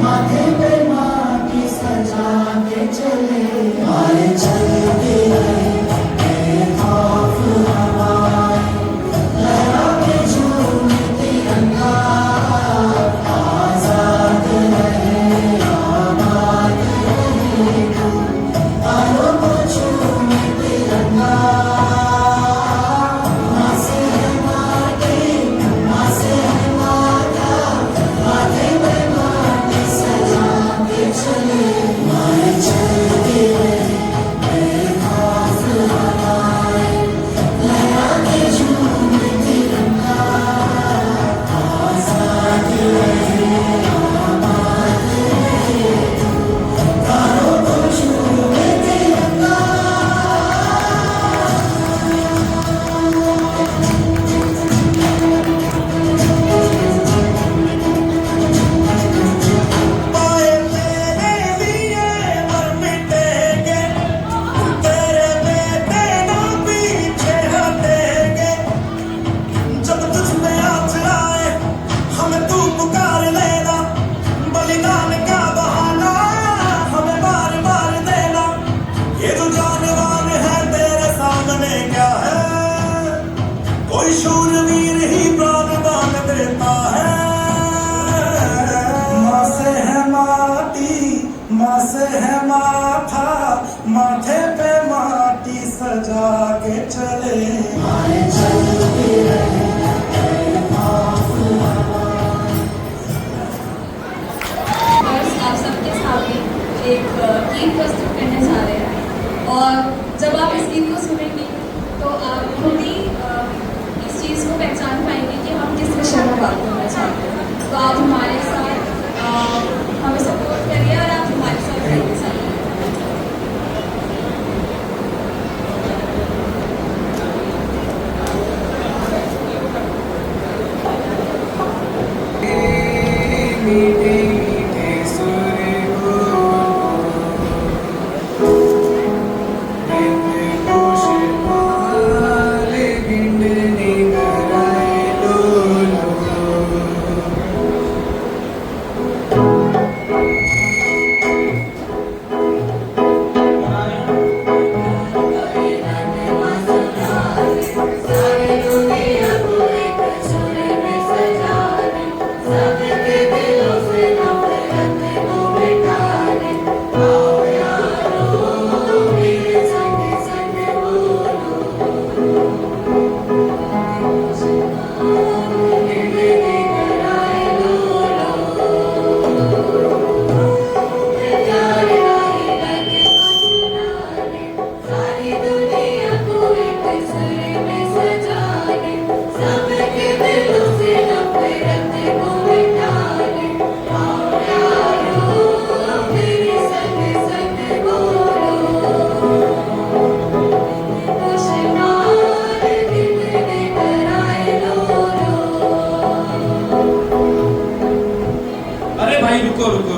माथे पे माटी सजा के चले आए चलते रहे बेखौफ हवाएं, लहरा के झूमे तिरंगा। आजाद रहे आबाद रहे तू, तारों को छूमे तिरंगा। माँ से है माटी, माँ से है माथा, माथे पे माटी सजा के चले आए चलते रहे बेखौफ हवाएं, लहरा के झूमे तिरंगा। आजाद रहे आबाद रहे तू, तारों को छूमे तिरंगा। पाए मेरे लिए मर मिटेंगे, तेरे बेटे ना पीछे हटेंगे। जब तुझ में आज आए हमें तू पुकार लेना, बलिदान का बहाना हमें बार बार देना। ये जो जानवान है तेरे सामने क्या है, कोई शूरवीर ही प्राण दान देता है। माँ से है माटी, माँ से है माथा, माथे पे माटी सजा के चले आए चलते रहे बेखौफ हवाएं। बस आप सबके सामने एक गीत प्रस्तुत करने जा रहे हैं, और जब आप इस गीत को सुनेंगे तो आप खुद ही इस चीज़ को पहचान पाएंगे कि हम किस विषय में बात करना चाहते हैं। तो आप हमारे साथ हमें सपोर्ट करिए और आप हमारे साथ रहिए साथ।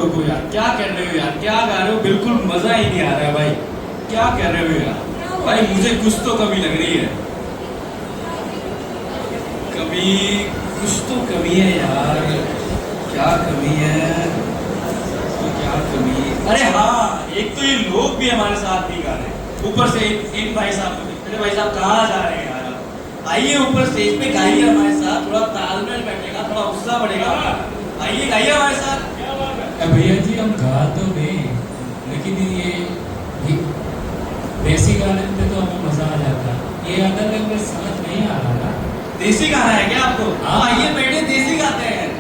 रुको यार, क्या कर रहे हो यार, क्या गा रहे हो, बिल्कुल मजा ही नहीं आ रहा है भाई, क्या कर रहे हो यार भाई, मुझे कुछ तो कमी लग रही है, कमी कुछ तो कमी है यार, क्या कमी है, तो क्या कमी है? अरे हाँ, एक तो ये लोग भी हमारे साथ नहीं गा रहे, ऊपर से एक भाई साहब, अरे भाई साहब कहाँ जा रहे हैं यार, आइए ऊपर स्टेज पे गाइए हमारे साथ, थोड़ा तालमेल बैठेगा, थोड़ा उत्साह बढ़ेगा, आइए गाइए हमारे साथ। भैया जी हम गा तो नहीं, लेकिन ये देसी गाने पे तो हमें मजा आ जाता, ये अदर लैंग्वेज समझ नहीं आ रहा ना। देसी गाना है क्या आपको? हाँ आइए बैठे, देसी गाते हैं।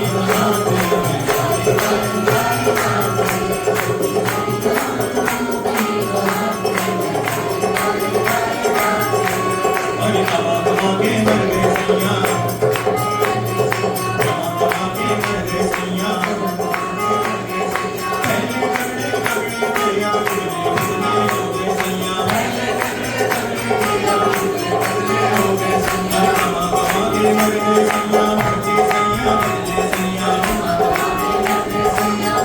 अरे कमा कमा के मर गए सैया, कमा के मर गए सैया, पहले कपड़े पगड़ी तेरा हो गए सैया, अरे कमा कमा के मर गए सैया, मर गए सैया, मर गए सैया,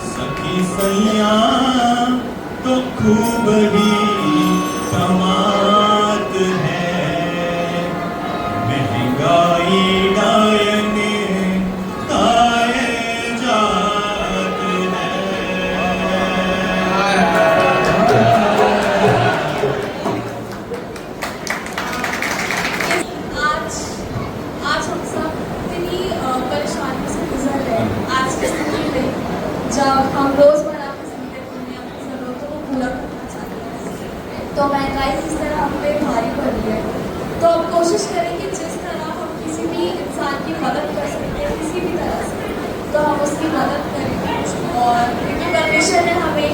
सखी सैया तो खूब ही कमात है, महंगाई डायन खाए जात आज हम सब इतनी परेशानियों से गुजर रहे हैं। आज की स्थिति में जब हम रोजमर्रा की जिंदगी में अपनी जरूरतों को पूरा करना चाहते हैं तो महंगाई किस तरह हम पे भारी पड़ रही है। तो हम कोशिश करें कि जिस तरह हम किसी भी इंसान की मदद कर सकते हैं किसी भी तरह से, तो हम उसकी मदद करें। और क्योंकि परमेश्वर ने हमें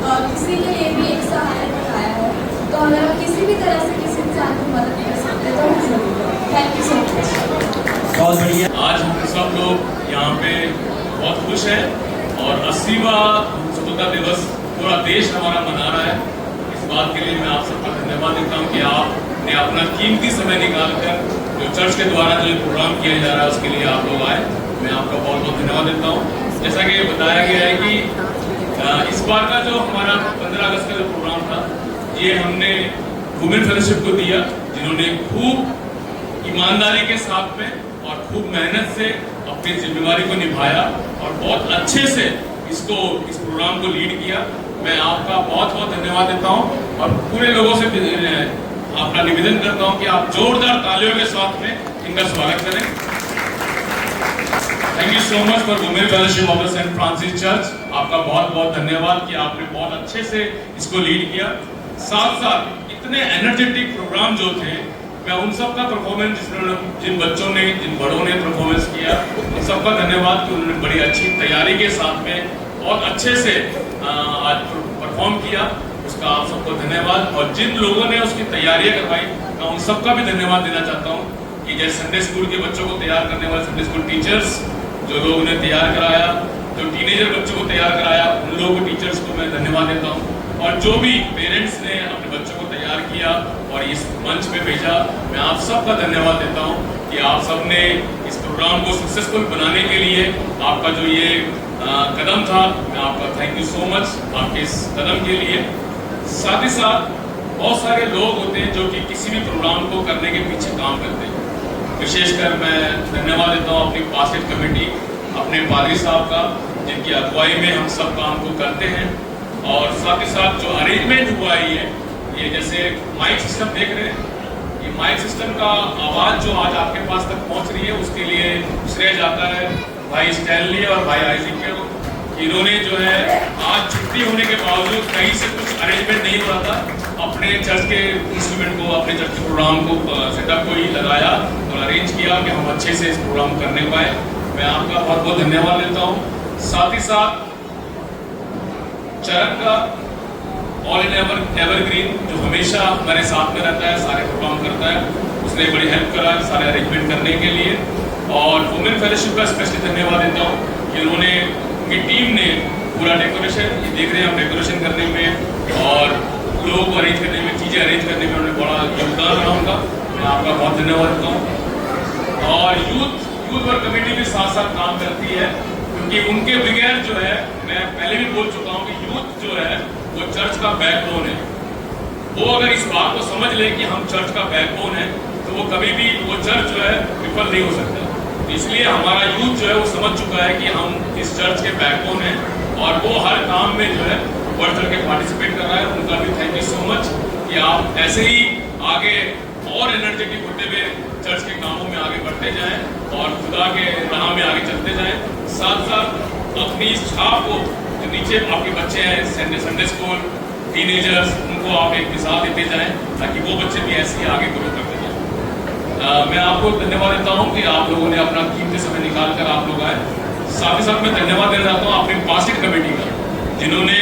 किसी के लिए भी एक सहायक बनाया है, तो अगर हम किसी भी तरह से किसी इंसान की मदद कर सकते हैं तो हम जरूर करें। Thank you so much. बहुत बढ़िया। आज हम सब लोग यहाँ पे बहुत खुश हैं और 80वां स्वतंत्रता दिवस पूरा देश हमारा मना रहा है। इस बात के लिए मैं आप सबका धन्यवाद देता हूँ कि आपने अपना कीमती समय निकालकर जो चर्च के द्वारा जो प्रोग्राम किया जा रहा है उसके लिए आप लोग आए। मैं आपका बहुत बहुत धन्यवाद देता हूँ। जैसा कि बताया गया है कि इस बार का जो हमारा 15 अगस्त का जो प्रोग्राम था ये हमने वुमेन फेलोशिप को दिया, जिन्होंने खूब ईमानदारी के साथ में और खूब मेहनत से अपनी जिम्मेवारी को निभाया और बहुत अच्छे से इस प्रोग्राम को लीड किया। मैं आपका बहुत बहुत धन्यवाद देता हूं और पूरे लोगों से आपका निवेदन करता हूं कि आप जोरदार तालियों के साथ में इनका स्वागत करें। Thank you so much for women fellowship of Saint Francis church. आपका बहुत बहुत धन्यवाद कि आपने बहुत अच्छे से इसको लीड किया। साथ साथ इतने एनर्जेटिक प्रोग्राम जो थे, मैं उन सब का परफॉर्मेंस जिन बच्चों ने जिन बड़ों ने परफॉर्मेंस किया उन सबका धन्यवाद कि उन्होंने बड़ी अच्छी तैयारी के साथ में बहुत अच्छे से आज परफॉर्म किया, उसका आप सबको धन्यवाद। और जिन लोगों ने उसकी तैयारियां करवाई मैं उन सबका भी धन्यवाद देना चाहता हूँ कि जैसे संडे स्कूल के बच्चों को तैयार करने वाले संडे स्कूल टीचर्स जो लोग उन्हें तैयार कराया, जो टीनेजर बच्चों को तैयार कराया, उन लोगों को टीचर्स को मैं धन्यवाद देता हूँ। और जो भी पेरेंट्स ने अपने बच्चों को तैयार किया और इस मंच पे भेजा, मैं आप सबका धन्यवाद देता हूँ कि आप सब ने इस प्रोग्राम को सक्सेसफुल बनाने के लिए आपका जो ये कदम था, मैं आपका थैंक यू सो मच आपके इस कदम के लिए। साथ ही साथ बहुत सारे लोग होते हैं जो कि किसी भी प्रोग्राम को करने के पीछे काम करते हैं। विशेषकर मैं धन्यवाद देता हूँ अपनी पास्टेज कमेटी, अपने पादरी साहब का, जिनकी अगुवाई में हम सब काम को करते हैं। और साथ ही साथ जो अरेंजमेंट हुआ है ये जैसे माइक सिस्टम देख रहे हैं, ये माइक सिस्टम का आवाज़ जो आज आपके पास तक पहुंच रही है उसके लिए श्रेय जाता है भाई स्टैनली और भाई आइजैक को। इन्होंने जो है आज छुट्टी होने के बावजूद कहीं से कुछ अरेंजमेंट नहीं हो रहा था, अपने चर्च के इंस्ट्रूमेंट को, अपने चर्च के प्रोग्राम को सेटअप को ही लगाया और अरेंज किया कि हम अच्छे से इस प्रोग्राम करने पाए। मैं आपका बहुत बहुत धन्यवाद देता हूँ। साथ ही साथ चरण का ऑल इन एवरग्रीन जो हमेशा हमारे साथ में रहता है, सारे प्रोग्राम करता है, उसने बड़ी हेल्प करा सारे अरेंजमेंट करने के लिए। और वुमेन फेलोशिप का स्पेशली धन्यवाद देता हूँ कि उन्होंने, उनकी टीम ने पूरा डेकोरेशन, ये देख रहे हैं हम डेकोरेशन करने में और लोग को अरेंज करने में, चीज़ें अरेंज करने में उन्होंने बड़ा योगदान रहा उनका। मैं आपका बहुत धन्यवाद देता हूँ। और यूथ वर्क कमेटी भी साथ साथ काम करती है, क्योंकि उनके बगैर जो है, मैं पहले चर्च का बैकबोन है। वो अगर इस बात को समझ ले कि हम चर्च का बैकबोन है, तो वो कभी भी वो चर्च जो है विफल नहीं हो सकता। इसलिए हमारा यूथ जो है वो समझ चुका है कि हम इस चर्च के बैकबोन हैं, और वो हर काम में जो है बढ़ चढ़ के पार्टिसिपेट कर रहा है। उनका भी थैंक यू सो मच कि आप ऐसे ही आगे और एनर्जेटिक होते हुए चर्च के कामों में आगे बढ़ते जाएं और खुदा के राह में आगे चलते जाएं। साथ साथ अपनी इस छाप को, जो नीचे आपके बच्चे हैं संडे स्कूल टीनेजर्स, उनको आप एक मिसाल देते जाएं ताकि वो बच्चे भी ऐसे ही आगे ग्रो करते जाएं। मैं आपको धन्यवाद देता हूँ कि आप लोगों ने अपना कीमती समय निकाल कर आप लोग आए। साथ ही साथ मैं धन्यवाद देना चाहता हूँ अपनी पासिट कमेटी का, जिन्होंने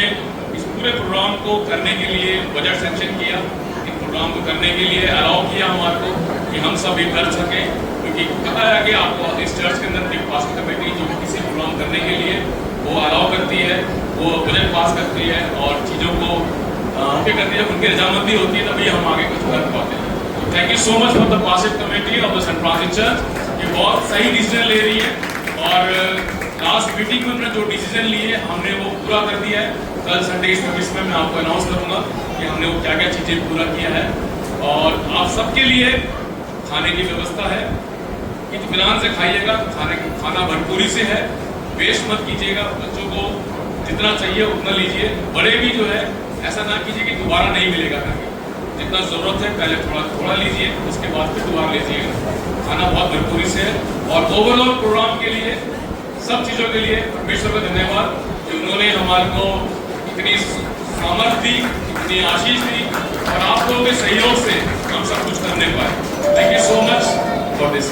इस पूरे प्रोग्राम को करने के लिए बजट सेंक्शन किया, इस प्रोग्राम को करने के लिए अलाउ किया हमारे को कि हम सब ये कर सकें, क्योंकि पता है कि आपको इस चर्च के अंदर एक पासिट कमेटी जो किसी प्रोग्राम करने के लिए वो अलाउ करती है, वो बजट पास करती है और चीज़ों को ओके करती है। उनकी रजामंदी होती है तभी हम आगे कुछ कर पाते हैं। Thank you so much for the पासिट committee of the saint Francis church. ये बहुत सही डिसीजन ले रही है और लास्ट मीटिंग में हमने जो डिसीजन लिए हमने वो पूरा कर दिया है। कल संडे सर्विस में मैं आपको अनाउंस करूंगा कि हमने वो क्या क्या चीज़ें पूरा किया है। और आप सबके लिए खाने की व्यवस्था है, इत्मीनान से खाइएगा, खाना भरपूरी से है, वेस्ट मत कीजिएगा। बच्चों को जितना चाहिए उतना लीजिए, बड़े भी जो है ऐसा ना कीजिए कि दोबारा नहीं मिलेगा करके, जितना ज़रूरत है पहले थोड़ा लीजिए, उसके बाद फिर दोबारा लीजिएगा। खाना बहुत भरपूरी से है। और ओवरऑल प्रोग्राम के लिए, सब चीज़ों के लिए परमेश्वर का धन्यवाद कि उन्होंने हमारे को इतनी सामर्थ दी, इतनी आशीष दी और आप लोगों के सहयोग से हम सब कुछ करने पाए। Thank you so much for this.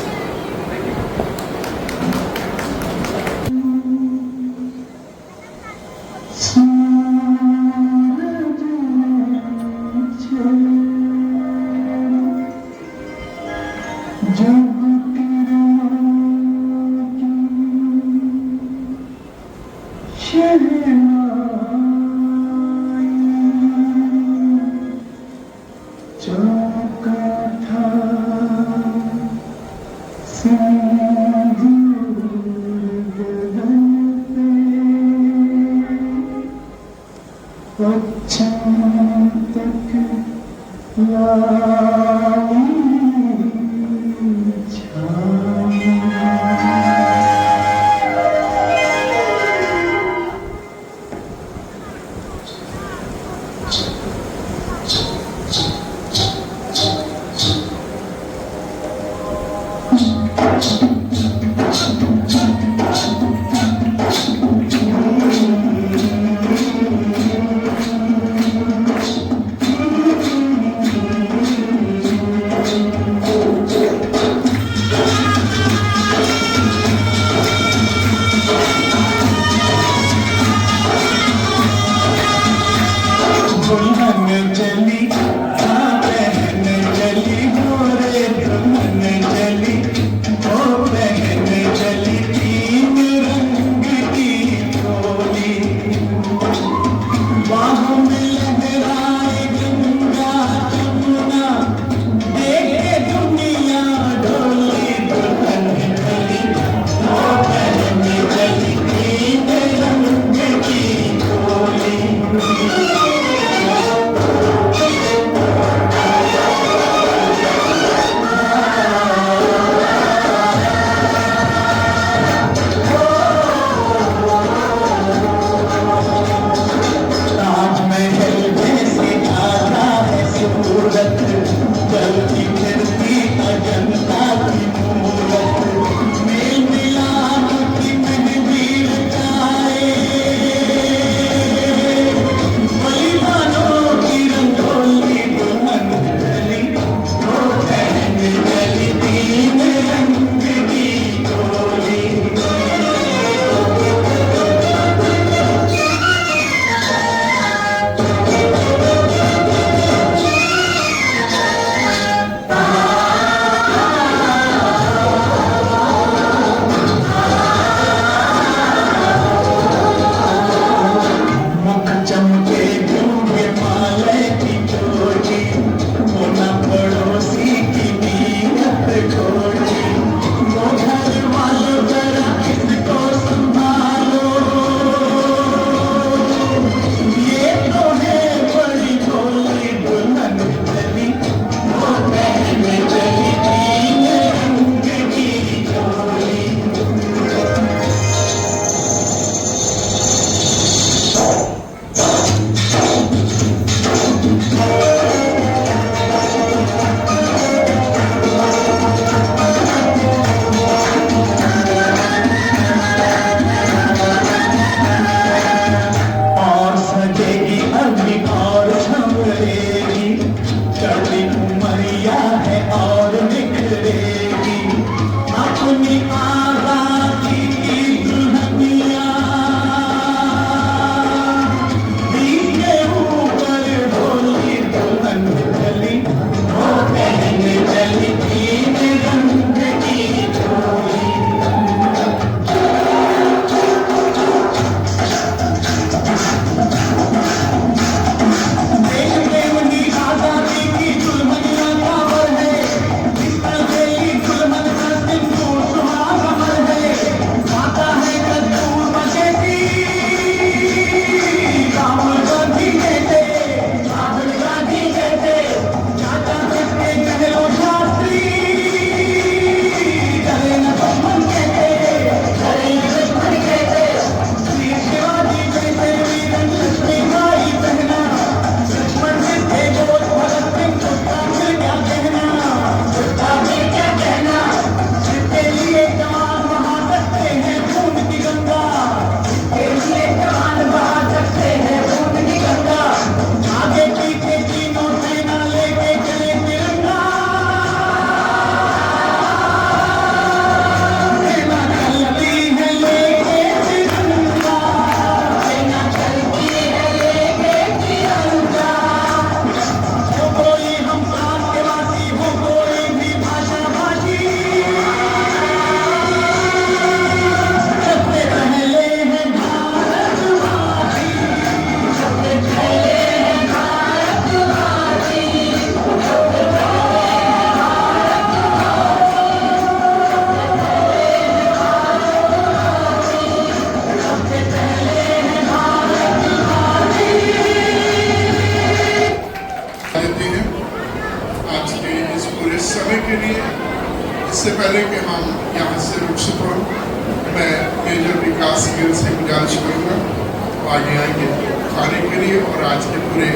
आगे आएंगे खाने के लिए। और आज के पूरे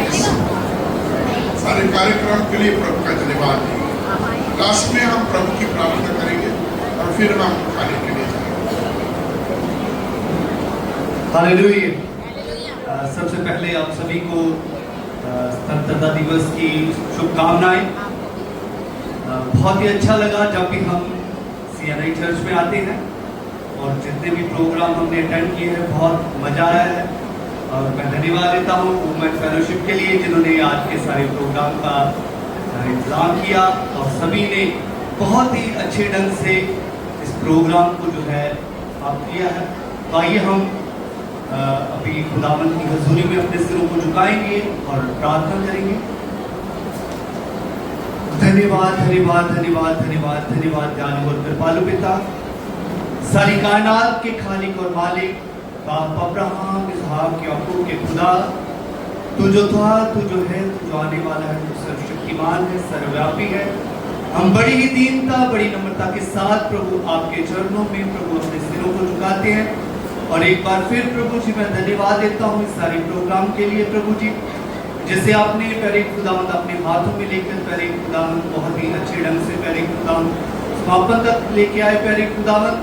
इस सारे कार्यक्रम के लिए प्रभु का धन्यवाद देंगे। लास्ट में हम प्रभु की प्रार्थना करेंगे और फिर हम खाने के लिए जाएंगे। हालेलुया। सबसे पहले आप सभी को स्वतंत्रता दिवस की शुभकामनाएं। बहुत ही अच्छा लगा जब भी हम CNI चर्च में आते हैं और जितने भी प्रोग्राम हमने अटेंड किए हैं बहुत मज़ा आया है। और मैं धन्यवाद देता हूँ वुमेन फेलोशिप के लिए जिन्होंने आज के सारे प्रोग्राम का इंतजाम किया और सभी ने बहुत ही अच्छे ढंग से इस प्रोग्राम को जो है आप किया है। तो आइए हम अभी खुदावंद की हजूरी में अपने सिरों को झुकाएंगे और प्रार्थना करेंगे। धन्यवाद धन्यवाद धन्यवाद धन्यवाद धन्यवाद दयालु और कृपालु पिता, सारी कायनात के खालिक और मालिक, बाप अब्राहम इसहाक याकूब के खुदा, तू जो था, तू जो है, तू जो आने वाला है, तू सर्वशक्तिमान है, सर्वव्यापी है। हम बड़ी ही दीनता बड़ी नम्रता के साथ प्रभु आपके चरणों में प्रभु अपने सिरों को झुकाते हैं। और एक बार फिर प्रभु जी मैं धन्यवाद देता हूँ इस सारे प्रोग्राम के लिए प्रभु जी, जिसे आपने प्यारे खुदावंद अपने हाथों में लेकर प्यारे खुदावंद बहुत ही अच्छे ढंग से प्यारे खुदावंद समापन तक लेके आए प्यारे खुदावंद।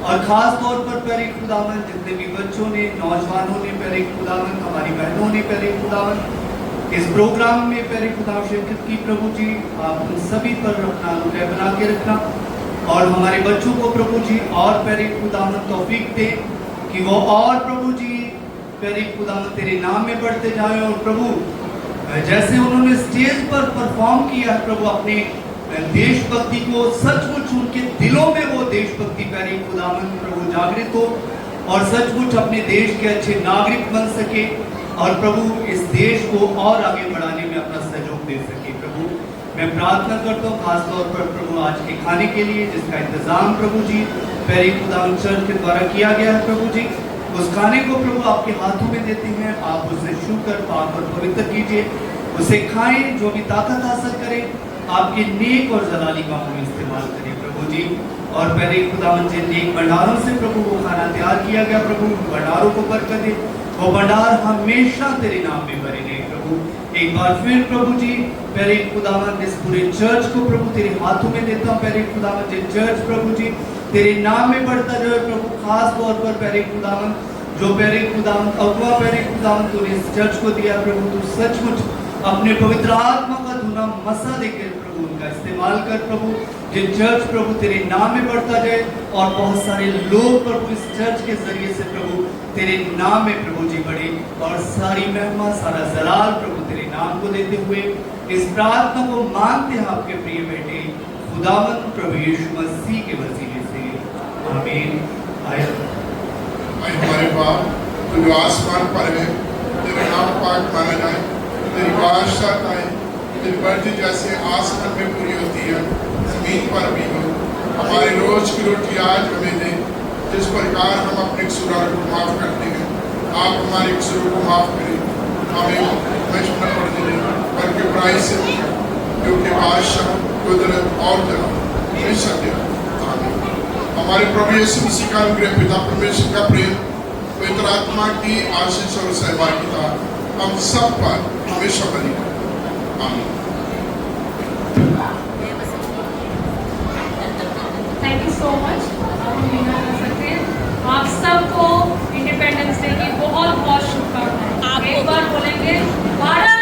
और खास तौर पर प्यारे खुदावंद जितने भी बच्चों ने, नौजवानों ने प्यारे खुदावंद, हमारी बहनों ने प्यारे खुदावंद इस प्रोग्राम में प्यारे खुदा शिरकत की प्रभु जी, आप उन सभी पर अपना अनुग्रह बना के रखना और हमारे बच्चों को प्रभु जी और प्यारे खुदावंद तौफीक दे कि वो और प्रभु जी प्यारे खुदावंद तेरे नाम में बढ़ते जाएं। और प्रभु जैसे उन्होंने स्टेज पर परफॉर्म किया प्रभु अपने देशभक्ति को, सचमुच उनके दिलों में वो देशभक्ति प्यारे खुदावंद प्रभु जागृत हो और सचमुच अपने देश के अच्छे नागरिक बन सके और प्रभु इस देश को और आगे बढ़ाने में अपना सहयोग दे सके। प्रभु मैं प्रार्थना करता हूँ खास तौर पर प्रभु आज के खाने के लिए जिसका इंतजाम प्रभु जी प्यारे खुदावंद चर्च के द्वारा किया गया है प्रभु जी, उस खाने को प्रभु आपके हाथों में देते हैं। आप उसे छू कर पाक और पवित्र कीजिए, उसे खाएं, जो भी ताकत हासिल करें आपके नेक और जलाली कामों में इस्तेमाल करें प्रभु जी। और पहले खुदावंद जिन नेक भंडारों से प्रभु वो खाना तैयार किया गया प्रभु, भंडारों को बरकत दे, वो भंडार हमेशा तेरे नाम में भरे रहे प्रभु। एक बार फिर प्रभु जी पहले खुदावंद इस पूरे चर्च को प्रभु तेरे हाथों में देता हूँ। पहले खुदावंद ये चर्च प्रभु जी तेरे नाम में बढ़ता जाए प्रभु। खास तौर पर पहले खुदावंद जो पहले खुदावंद अगवा पहले खुदावंद तूने इस चर्च को दिया प्रभु, तू सचमुच अपने पवित्र आत्मा का धुना मसा देकर प्रभु उनका इस्तेमाल कर प्रभु। ये चर्च प्रभु तेरे नाम में बढ़ता जाए और बहुत सारे लोग प्रभु इस चर्च के जरिए से प्रभु तेरे नाम में प्रभु जी बढ़े और सारी महिमा सारा जलाल प्रभु तेरे नाम को देते हुए इस प्रार्थना को मांगते हैं आपके प्रिय बेटे खुदावंद प्रभु यीशु मसीह के वसीले से, आमीन। हमारे बाप तो जो आसमान पर है, तेरा नाम पाक माना जाए, तेरी बादशाह आए, तेरी मर्जी जैसे आसमान में पूरी होती है जमीन पर भी हो। हमारे रोज की रोटी आज हमें दे, जिस प्रकार हम अपने कसूरों को माफ करते हैं, आप हमारे कसूरों को माफ करें। हमें बचपन पड़ दे बल्कि बुराई से क्योंकि बादशाह कुदरत और जलाल हमेशा तेरा। हमारे प्रभु यीशु मसीह का अनुग्रह, पिता परमेश्वर का प्रेम, पवित्र आत्मा की आशीष और सहभागिता हम सब पर हमेशा बनी रहे। आमीन। Thank you so much. आप सबको इंडिपेंडेंस डे की बहुत बहुत शुभकामनाएं। एक बार बोलेंगे भारत